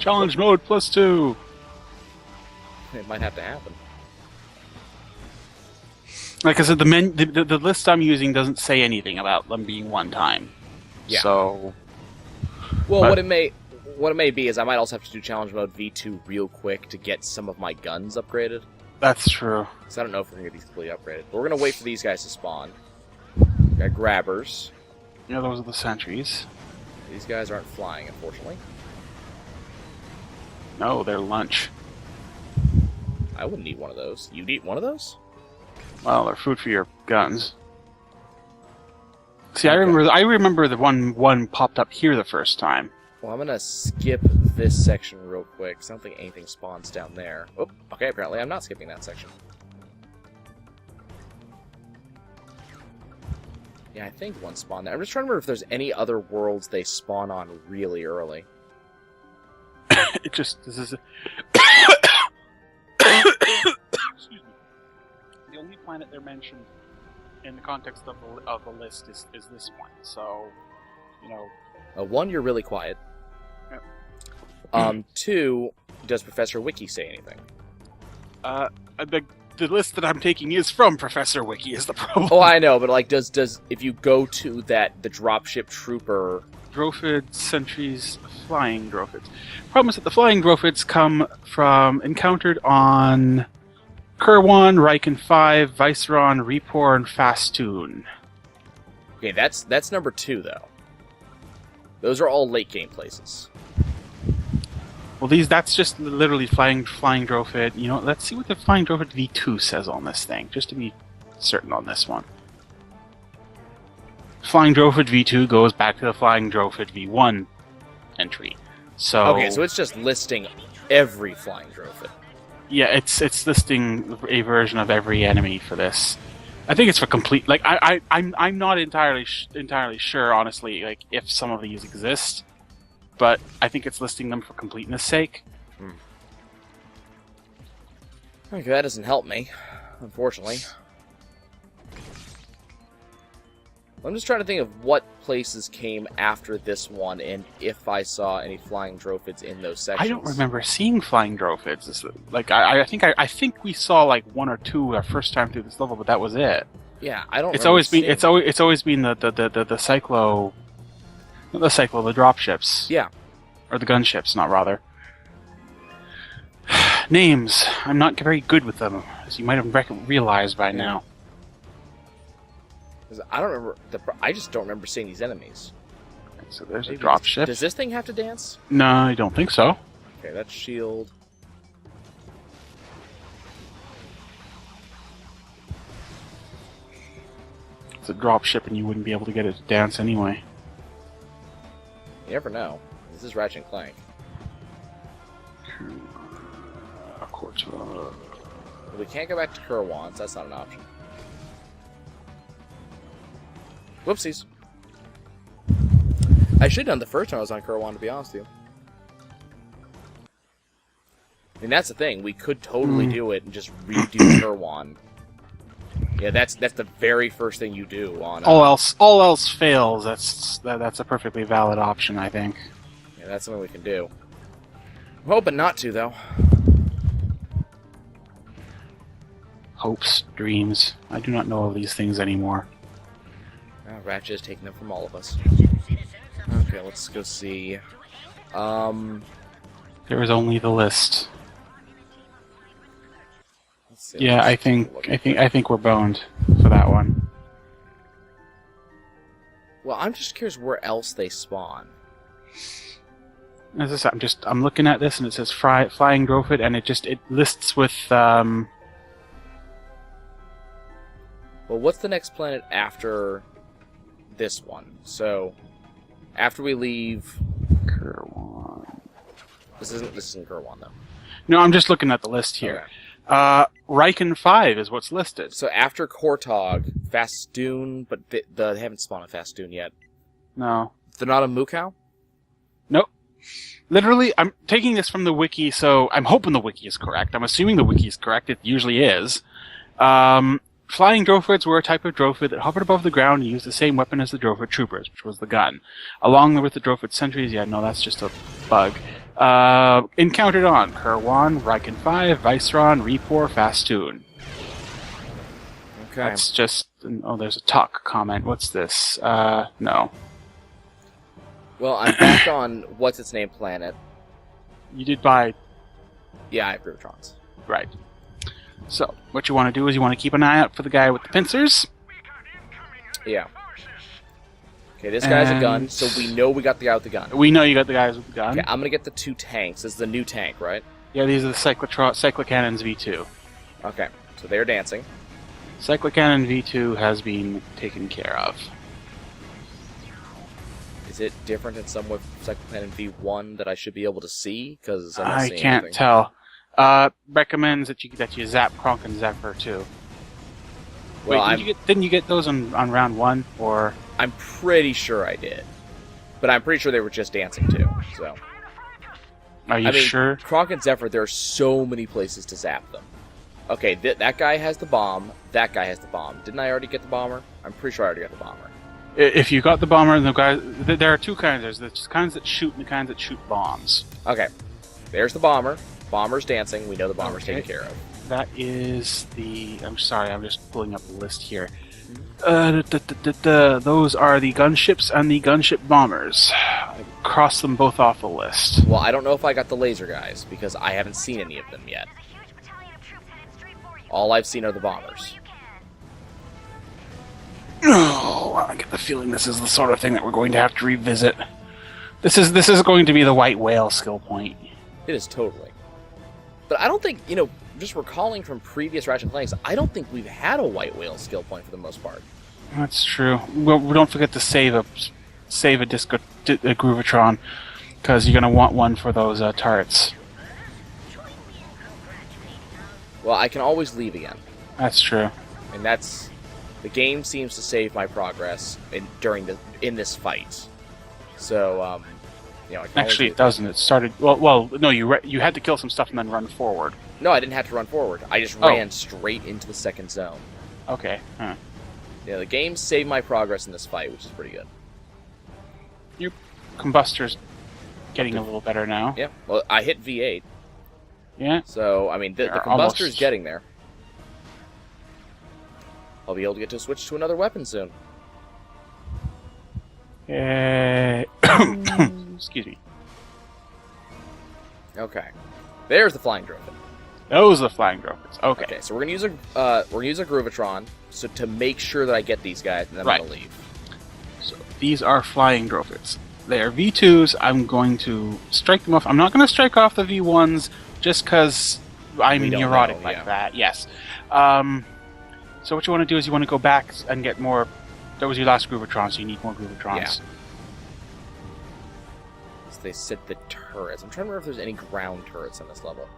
Challenge mode +2! It might have to happen. Like I said, the list I'm using doesn't say anything about them being one time. Yeah. So... Well, what it may be is I might also have to do challenge mode V2 real quick to get some of my guns upgraded. That's true. So I don't know if we're going to get these completely upgraded. But we're going to wait for these guys to spawn. We got grabbers. Yeah, those are the sentries. These guys aren't flying, unfortunately. No, they're lunch. I wouldn't eat one of those. You'd eat one of those? Well, they're food for your guns. See, okay. I remember the one popped up here the first time. Well, I'm gonna skip this section real quick, because I don't think anything spawns down there. Oh, okay, apparently I'm not skipping that section. Yeah, I think one spawned there. I'm just trying to remember if there's any other worlds they spawn on really early. This is... Excuse me. The only planet they're mentioned in the context of the list is this one, so, you know... One, you're really quiet. Yep. Two, does Professor Wiki say anything? The list that I'm taking is from Professor Wiki, is the problem. Oh, I know, but like, does if you go to the dropship trooper... Drophids, sentries, flying Drophids. Problem is that the flying Drophids come from encountered on Kerwan, Riken 5, Viceron, Repor, and Fastoon. Okay, that's number 2, though. Those are all late game places. Well, that's just literally flying Drophid. You know, let's see what the flying Drophid V2 says on this thing, just to be certain on this one. Flying Drophid V2 goes back to the Flying Drophid V1 entry. So okay, so it's just listing every Flying Drophid. Yeah, it's listing a version of every enemy for this. I think it's for complete. Like I'm not entirely sure, honestly, like if some of these exist, but I think it's listing them for completeness sake. Okay, that doesn't help me, unfortunately. I'm just trying to think of what places came after this one, and if I saw any flying Drophids in those sections. I don't remember seeing flying Drophids. Like I think we saw like one or two our first time through this level, but that was it. Yeah, I don't. It's always been the cyclo, not the cyclo, the dropships. Yeah, or the gunships, not rather. Names. I'm not very good with them, as you might have realized by now. 'Cause I don't remember. I just don't remember seeing these enemies. So there's Maybe a dropship. Does this thing have to dance? No, I don't think so. Okay, that's shield. It's a dropship, and you wouldn't be able to get it to dance anyway. You never know. This is Ratchet Clank. Of course. We can't go back to Kerwans. That's not an option. Whoopsies. I should have done the first time I was on Kerwan, to be honest with you. I mean, that's the thing. We could totally do it and just redo Kerwan. Yeah, that's the very first thing you do on. All else fails. That's a perfectly valid option, I think. Yeah, that's something we can do. I'm hoping not to, though. Hopes, dreams. I do not know of these things anymore. Ratchet is taking them from all of us. Okay, let's go see. There is only the list. Let's see. Yeah, I think we're boned for that one. Well, I'm just curious where else they spawn. As I said, I'm looking at this and it says flying Drofit, and it lists with Well, what's the next planet after this one? So, after we leave Kerwan. This isn't Kerwan though. No, I'm just looking at the list here. Okay. Riken 5 is what's listed. So after Kortog, Fastoon, but they haven't spawned a Fastoon yet. No. They're not a Mukau? Nope. Literally, I'm taking this from the wiki, so I'm hoping the wiki is correct. I'm assuming the wiki is correct. It usually is. Flying Drofids were a type of Drofid that hovered above the ground and used the same weapon as the Drofid troopers, which was the gun. Along with the Drofid sentries, yeah, no, that's just a bug. Encountered on Kerwan, Riken 5, Viceron, Repor, Fastoon. Okay. That's just... Oh, there's a talk comment. What's this? No. Well, I'm back on what's-its-name planet. You did buy... Yeah, I have Grovetrons. Right. So, what you want to do is you want to keep an eye out for the guy with the pincers. Yeah. Okay, this guy's a gun, so we know we got the guy with the gun. We know you got the guys with the gun. Okay, I'm gonna get the 2 tanks. This is the new tank, right? Yeah, these are the Cyclocannons V2. Okay, so they're dancing. Cyclocannon V2 has been taken care of. Is it different in some way from Cyclocannon V1 that I should be able to see? Because I can't tell. Recommends that you zap Kronk and Zephyr too. Well, wait, didn't you get those on round 1, or...? I'm pretty sure I did. But I'm pretty sure they were just dancing too, so... Are you sure? Kronk and Zephyr, there are so many places to zap them. Okay, that guy has the bomb, that guy has the bomb. Didn't I already get the bomber? I'm pretty sure I already got the bomber. If you got the bomber, the guys, there are 2 kinds. There's the kinds that shoot and the kinds that shoot bombs. Okay, there's the bomber. Bomber's dancing, we know the bomber's taken care of. That is the... I'm sorry, I'm just pulling up the list here. Those are the gunships and the gunship bombers. I crossed them both off the list. Well, I don't know if I got the laser guys, because I haven't seen any of them yet. All I've seen are the bombers. Oh, I get the feeling this is the sort of thing that we're going to have to revisit. This is going to be the white whale skill point. It is totally. But I don't think, just recalling from previous Ratchet Clanks, I don't think we've had a white whale skill point for the most part. That's true. Well, don't forget to save a Groovatron, because you're going to want one for those turrets. Well, I can always leave again. That's true. And that's... The game seems to save my progress in this fight. So, I can Actually, it doesn't. It started... Well, no, you had to kill some stuff and then run forward. No, I didn't have to run forward. I just ran straight into the second zone. Okay. Huh. Yeah, the game saved my progress in this fight, which is pretty good. Your combustor's getting a little better now. Yeah, well, I hit V8. Yeah. So, I mean, the combustor's getting there. I'll be able to get to switch to another weapon soon. Excuse me. Okay. There's the flying Drofin. Those are the flying Drophits. Okay. Okay, so we're gonna use a Groovatron, so to make sure that I get these guys, and then I'm gonna leave. So these are flying Drophits. They are V2s. I'm going to strike them off. I'm not going to strike off the V1s just because I'm neurotic like that. Yes. So what you want to do is you want to go back and get more. That was your last Groovatron, so you need more Groovatrons. Yeah. So they sit the turrets. I'm trying to remember if there's any ground turrets on this level.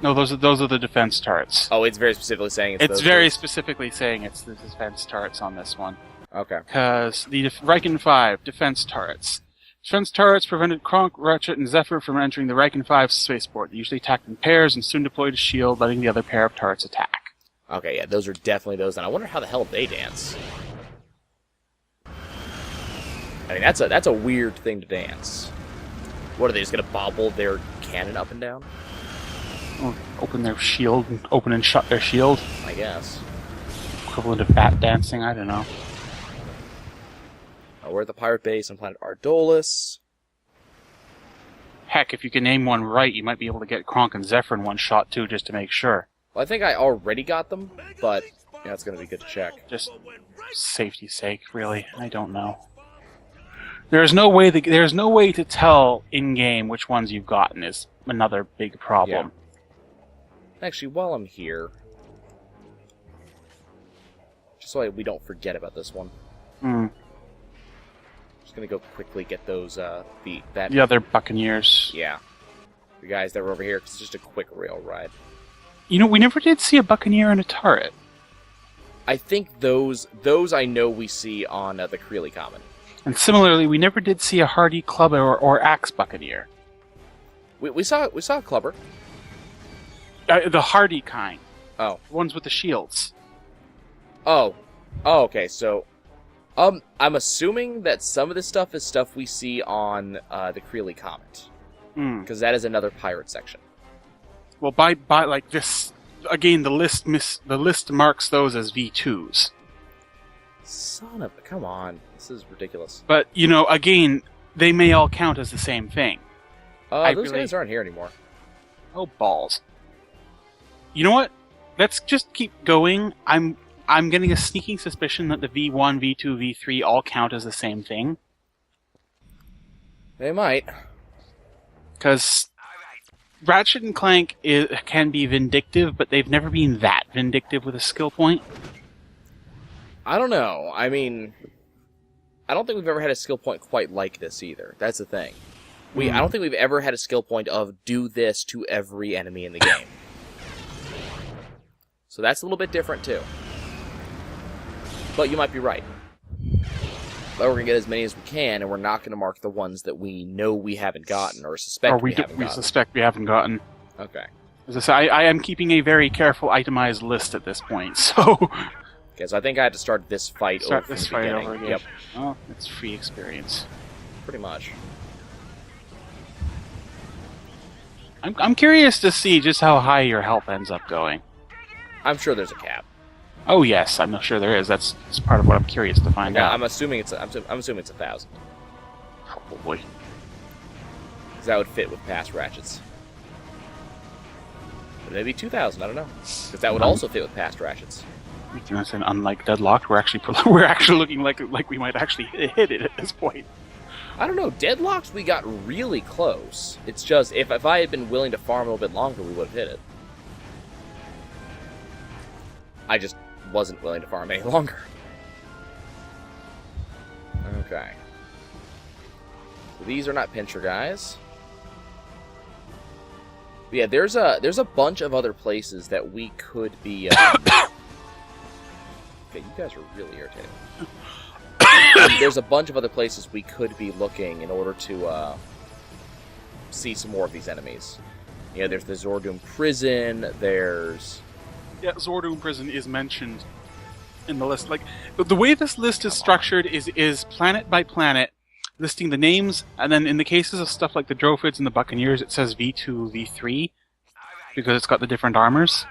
No, those are the defense turrets. Oh, it's very specifically saying it's very specifically saying it's the defense turrets on this one. Okay. Because the Riken 5 defense turrets. Defense turrets prevented Kronk, Ratchet, and Zephyr from entering the Riken 5 spaceport. They usually attacked in pairs and soon deployed a shield, letting the other pair of turrets attack. Okay, yeah, those are definitely those. And I wonder how the hell they dance. I mean, that's a weird thing to dance. What are they just gonna bobble their cannon up and down? Or open their shield, open and shut their shield. I guess. Equivalent of bat dancing, I don't know. We're at the pirate base on planet Ardolis. Heck, if you can name one right, you might be able to get Kronk and Zephyr in one shot too, just to make sure. Well, I think I already got them, but yeah, it's gonna be good to check. Just safety's sake, really. I don't know. There's no way to tell in game which ones you've gotten is another big problem. Yeah. Actually, while I'm here, just so we don't forget about this one. Just gonna go quickly get those the other Buccaneers. Yeah, the guys that were over here. 'Cause it's just a quick rail ride. You know, we never did see a Buccaneer and a turret. I think those I know we see on the Creely Common. And similarly, we never did see a Hardy Club or Axe Buccaneer. We saw a Clubber. The Hardy kind. Oh. The ones with the shields. Oh, okay, so... I'm assuming that some of this stuff is stuff we see on the Creely Comet. Because that is another pirate section. Well, by like this... Again, the list marks those as V2s. Son of a... Come on. This is ridiculous. But, you know, again, they may all count as the same thing. Those guys aren't here anymore. Oh, balls. You know what? Let's just keep going. I'm getting a sneaking suspicion that the V1, V2, V3 all count as the same thing. They might. Because Ratchet and Clank can be vindictive, but they've never been that vindictive with a skill point. I don't know. I mean, I don't think we've ever had a skill point quite like this either. That's the thing. I don't think we've ever had a skill point of do this to every enemy in the game. So that's a little bit different too. But you might be right. But we're going to get as many as we can, and we're not going to mark the ones that we know we haven't gotten, or suspect we haven't gotten. We suspect we haven't gotten. Okay. As I say, I am keeping a very careful itemized list at this point, so... Okay, so I think I had to start this fight over from the beginning. Again. Yep. Oh, it's free experience. Pretty much. I'm curious to see just how high your health ends up going. I'm sure there's a cap. Oh yes, I'm not sure there is. That's part of what I'm curious to find out. I'm assuming it's 1,000. Probably. Because that would fit with past ratchets. But maybe 2,000. I don't know. Because that would also fit with past ratchets. And unlike Deadlocked, we're actually looking like we might actually hit it at this point. I don't know. Deadlocked, we got really close. It's just if I had been willing to farm a little bit longer, we would have hit it. I just wasn't willing to farm any longer. Okay. So these are not pincher guys. But yeah, there's a bunch of other places that we could be. Okay, you guys are really irritating. There's a bunch of other places we could be looking in order to see some more of these enemies. You know, there's the Zordum prison. There's Zordum prison is mentioned in the list. Like the way this list is structured is planet by planet, listing the names, and then in the cases of stuff like the Drophids and the Buccaneers, it says V2, V3 because it's got the different armors.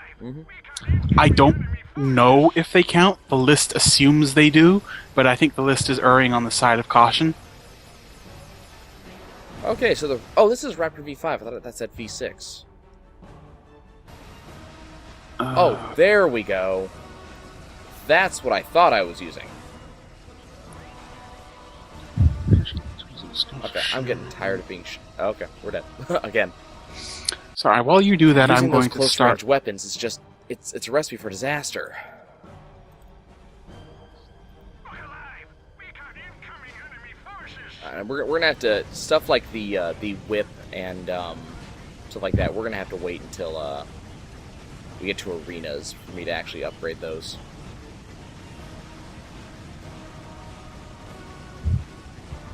I don't know if they count. The list assumes they do, but I think the list is erring on the side of caution. Okay, so this is Raptor V5. I thought that said V6. Oh, there we go. That's what I thought I was using. Okay, I'm getting tired of being okay, we're dead. Again. Sorry, while you do that, Using I'm going those to close start... range weapons is just... It's a recipe for disaster. We're gonna have to... Stuff like the whip and stuff like that, we're gonna have to wait until we get to arenas for me to actually upgrade those.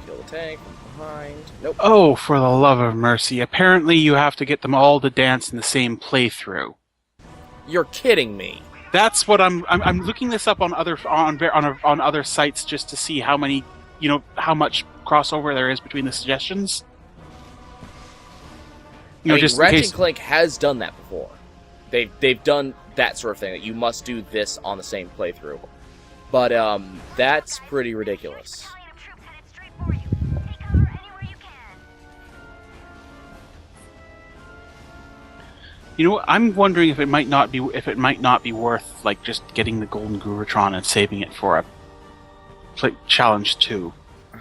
Kill the tank from behind. Nope. Oh, for the love of mercy. Apparently you have to get them all to dance in the same playthrough. You're kidding me. That's what I'm looking this up on other sites just to see how many, how much crossover there is between the suggestions. Ratchet Clank has done that before. They've done that sort of thing, that you must do this on the same playthrough. But that's pretty ridiculous. I'm wondering if it might not be worth like just getting the Golden Gurutron and saving it for a challenge 2.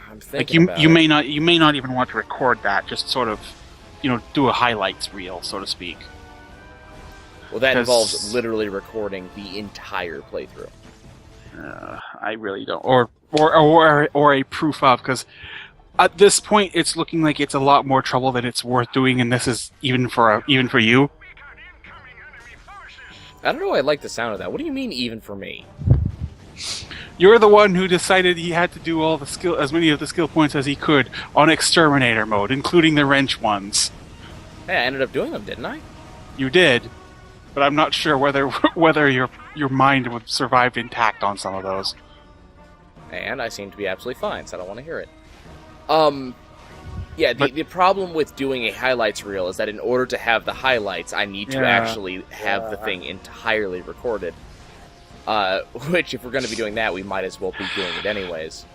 I'm thinking you may not even want to record that. Just sort of, do a highlights reel, so to speak. Well, that involves literally recording the entire playthrough. I really don't, or a proof of, because at this point it's looking like it's a lot more trouble than it's worth doing, and this is even for you. I don't know. I like the sound of that. What do you mean, even for me? You're the one who decided he had to do as many of the skill points as he could on Exterminator mode, including the wrench ones. Hey, I ended up doing them, didn't I? You did, but I'm not sure whether your mind would survive intact on some of those. And I seem to be absolutely fine, so I don't want to hear it. Yeah, the problem with doing a highlights reel is that in order to have the highlights, I need to actually have the thing entirely recorded. Which, if we're going to be doing that, we might as well be doing it anyways.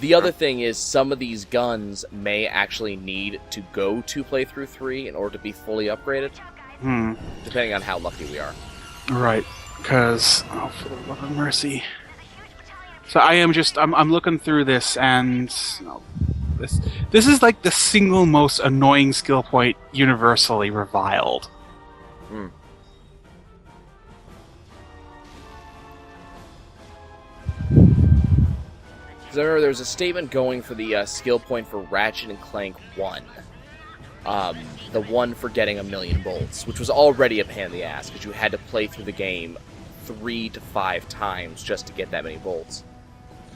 The other thing is, some of these guns may actually need to go to playthrough 3 in order to be fully upgraded. Depending on how lucky we are. Right, because, for the love of mercy. So I'm looking through this, and this is like the single most annoying skill point universally reviled. So I remember there was a statement going for the skill point for Ratchet and Clank 1. The one for getting 1,000,000 bolts, which was already a pain in the ass, because you had to play through the game 3 to 5 times just to get that many bolts.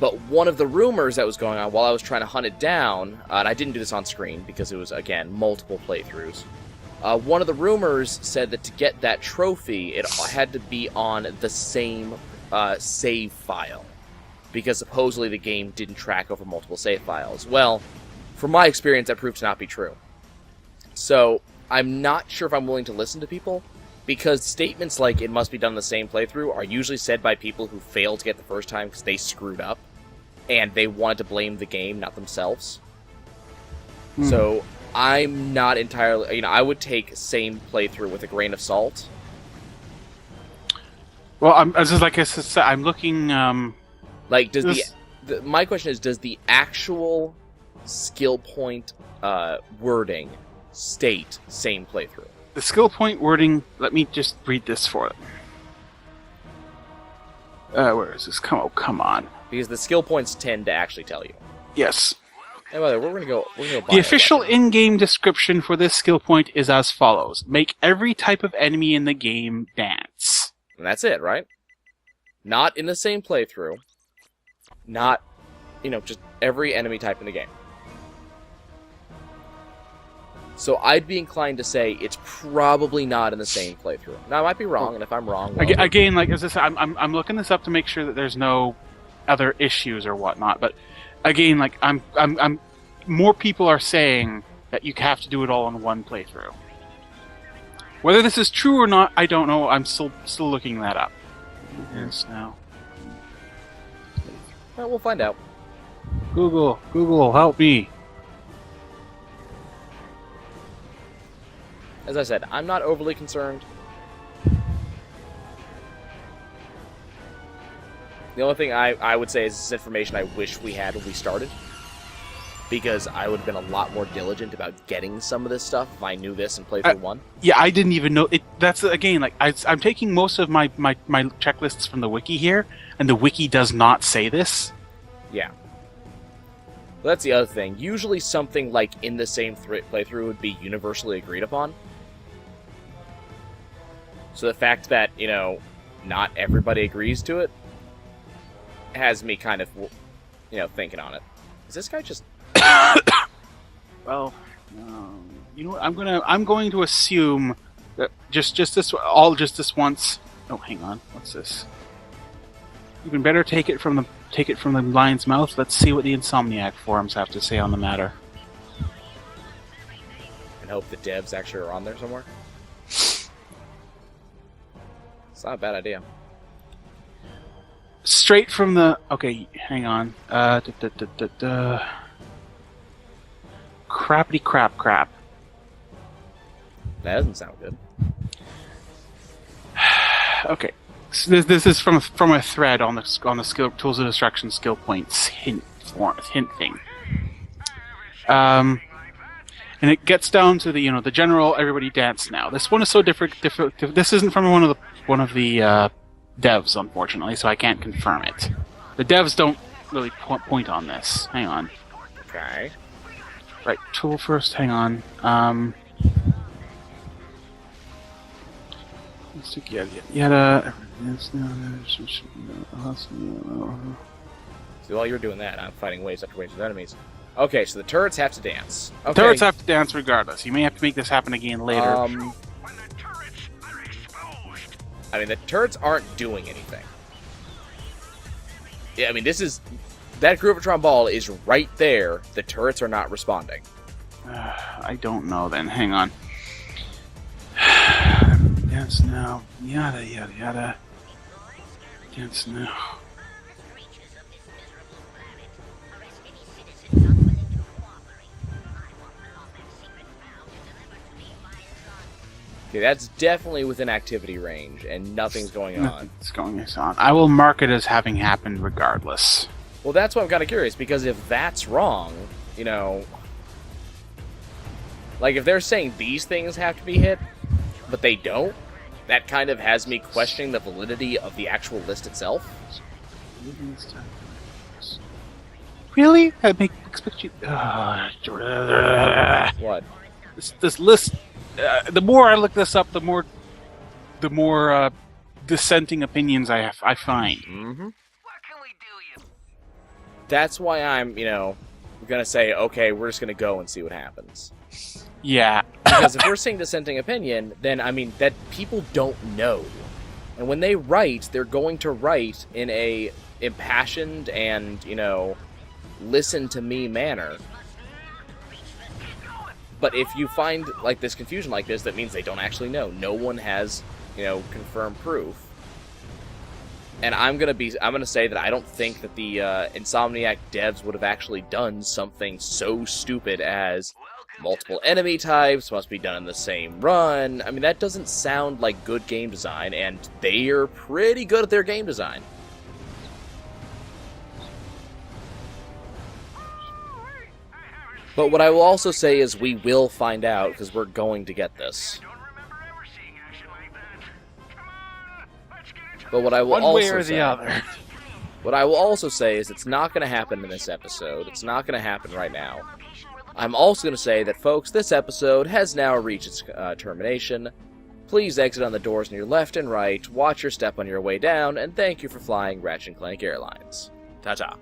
But one of the rumors that was going on while I was trying to hunt it down, and I didn't do this on screen because it was, again, multiple playthroughs, one of the rumors said that to get that trophy, it had to be on the same save file, because supposedly the game didn't track over multiple save files. Well, from my experience, that proved to not be true. So, I'm not sure if I'm willing to listen to people, because statements like it must be done in the same playthrough are usually said by people who failed to get the first time because they screwed up, and they wanted to blame the game, not themselves. So, I'm not entirely... I would take same playthrough with a grain of salt. Well, I'm looking... Like, does my question is, does the actual skill point wording state same playthrough? The skill point wording, let me just read this for them. Where is this? Come on. Because the skill points tend to actually tell you. Yes. And by the way, we're gonna go the official in-game description for this skill point is as follows. Make every type of enemy in the game dance. And that's it, right? Not in the same playthrough. Not, just every enemy type in the game. So I'd be inclined to say it's probably not in the same playthrough. Now, I might be wrong, and if I'm wrong... Well, again, like as I said, I'm looking this up to make sure that there's no other issues or whatnot, but again, like I'm more people are saying that you have to do it all in one playthrough. Whether this is true or not, I don't know. I'm still looking that up. Yes, now. Well, we'll find out. Google, help me. As I said, I'm not overly concerned. The only thing I would say is this information I wish we had when we started. Because I would have been a lot more diligent about getting some of this stuff if I knew this in playthrough 1. Yeah, I didn't even know it. That's again, like I'm taking most of my checklists from the wiki here, and the wiki does not say this. Yeah. Well, that's the other thing. Usually something like in the same playthrough would be universally agreed upon. So the fact that, you know, not everybody agrees to it has me kind of, you know, thinking on it. Is this guy just... Well, you know what? I'm going to assume that just this once. Oh, hang on. What's this? You can better take it from the lion's mouth. Let's see what the Insomniac forums have to say on the matter. And hope the devs actually are on there somewhere. It's not a bad idea. Straight from the... Okay, hang on. Crappity crap. That doesn't sound good. Okay, so this is from a thread on the skill tools of destruction skill points hint thing. And it gets down to the general everybody dance now. This one is so different. This isn't from one of the devs, unfortunately, so I can't confirm it. The devs don't really point on this. Hang on. Okay. Right, tool first. Hang on. Let's take yada. So while you're doing that, I'm fighting waves after waves of enemies. Okay, so the turrets have to dance. Okay. The turrets have to dance regardless. You may have to make this happen again later. I mean, the turrets aren't doing anything. Yeah, I mean, that Groovatron ball is right there. The turrets are not responding. I don't know then. Hang on. Dance now. Yada. Dance now. Okay, that's definitely within activity range, and nothing's going on. It's going on. I will mark it as having happened regardless. Well, that's why I'm kind of curious, because if that's wrong, you know... Like, if they're saying these things have to be hit, but they don't, that kind of has me questioning the validity of the actual list itself. Really? I expect you... What? This list... the more I look this up, the more dissenting opinions I find. Mm-hmm. That's why I'm, gonna say, okay, we're just gonna go and see what happens. Yeah. Because if we're seeing dissenting opinion, then, I mean, that people don't know. And when they write, they're going to write in a impassioned and, listen-to-me manner. But if you find, like, this confusion like this, that means they don't actually know. No one has, confirmed proof. And I'm gonna say that I don't think that the Insomniac devs would have actually done something so stupid as multiple enemy types must be done in the same run. I mean, that doesn't sound like good game design, and they are pretty good at their game design. But what I will also say is we will find out, because we're going to get this. But what I will One way or the other. What I will also say is it's not going to happen in this episode. It's not going to happen right now. I'm also going to say that, folks, this episode has now reached its termination. Please exit on the doors on your left and right, watch your step on your way down, and thank you for flying Ratchet Clank Airlines. Ta-ta.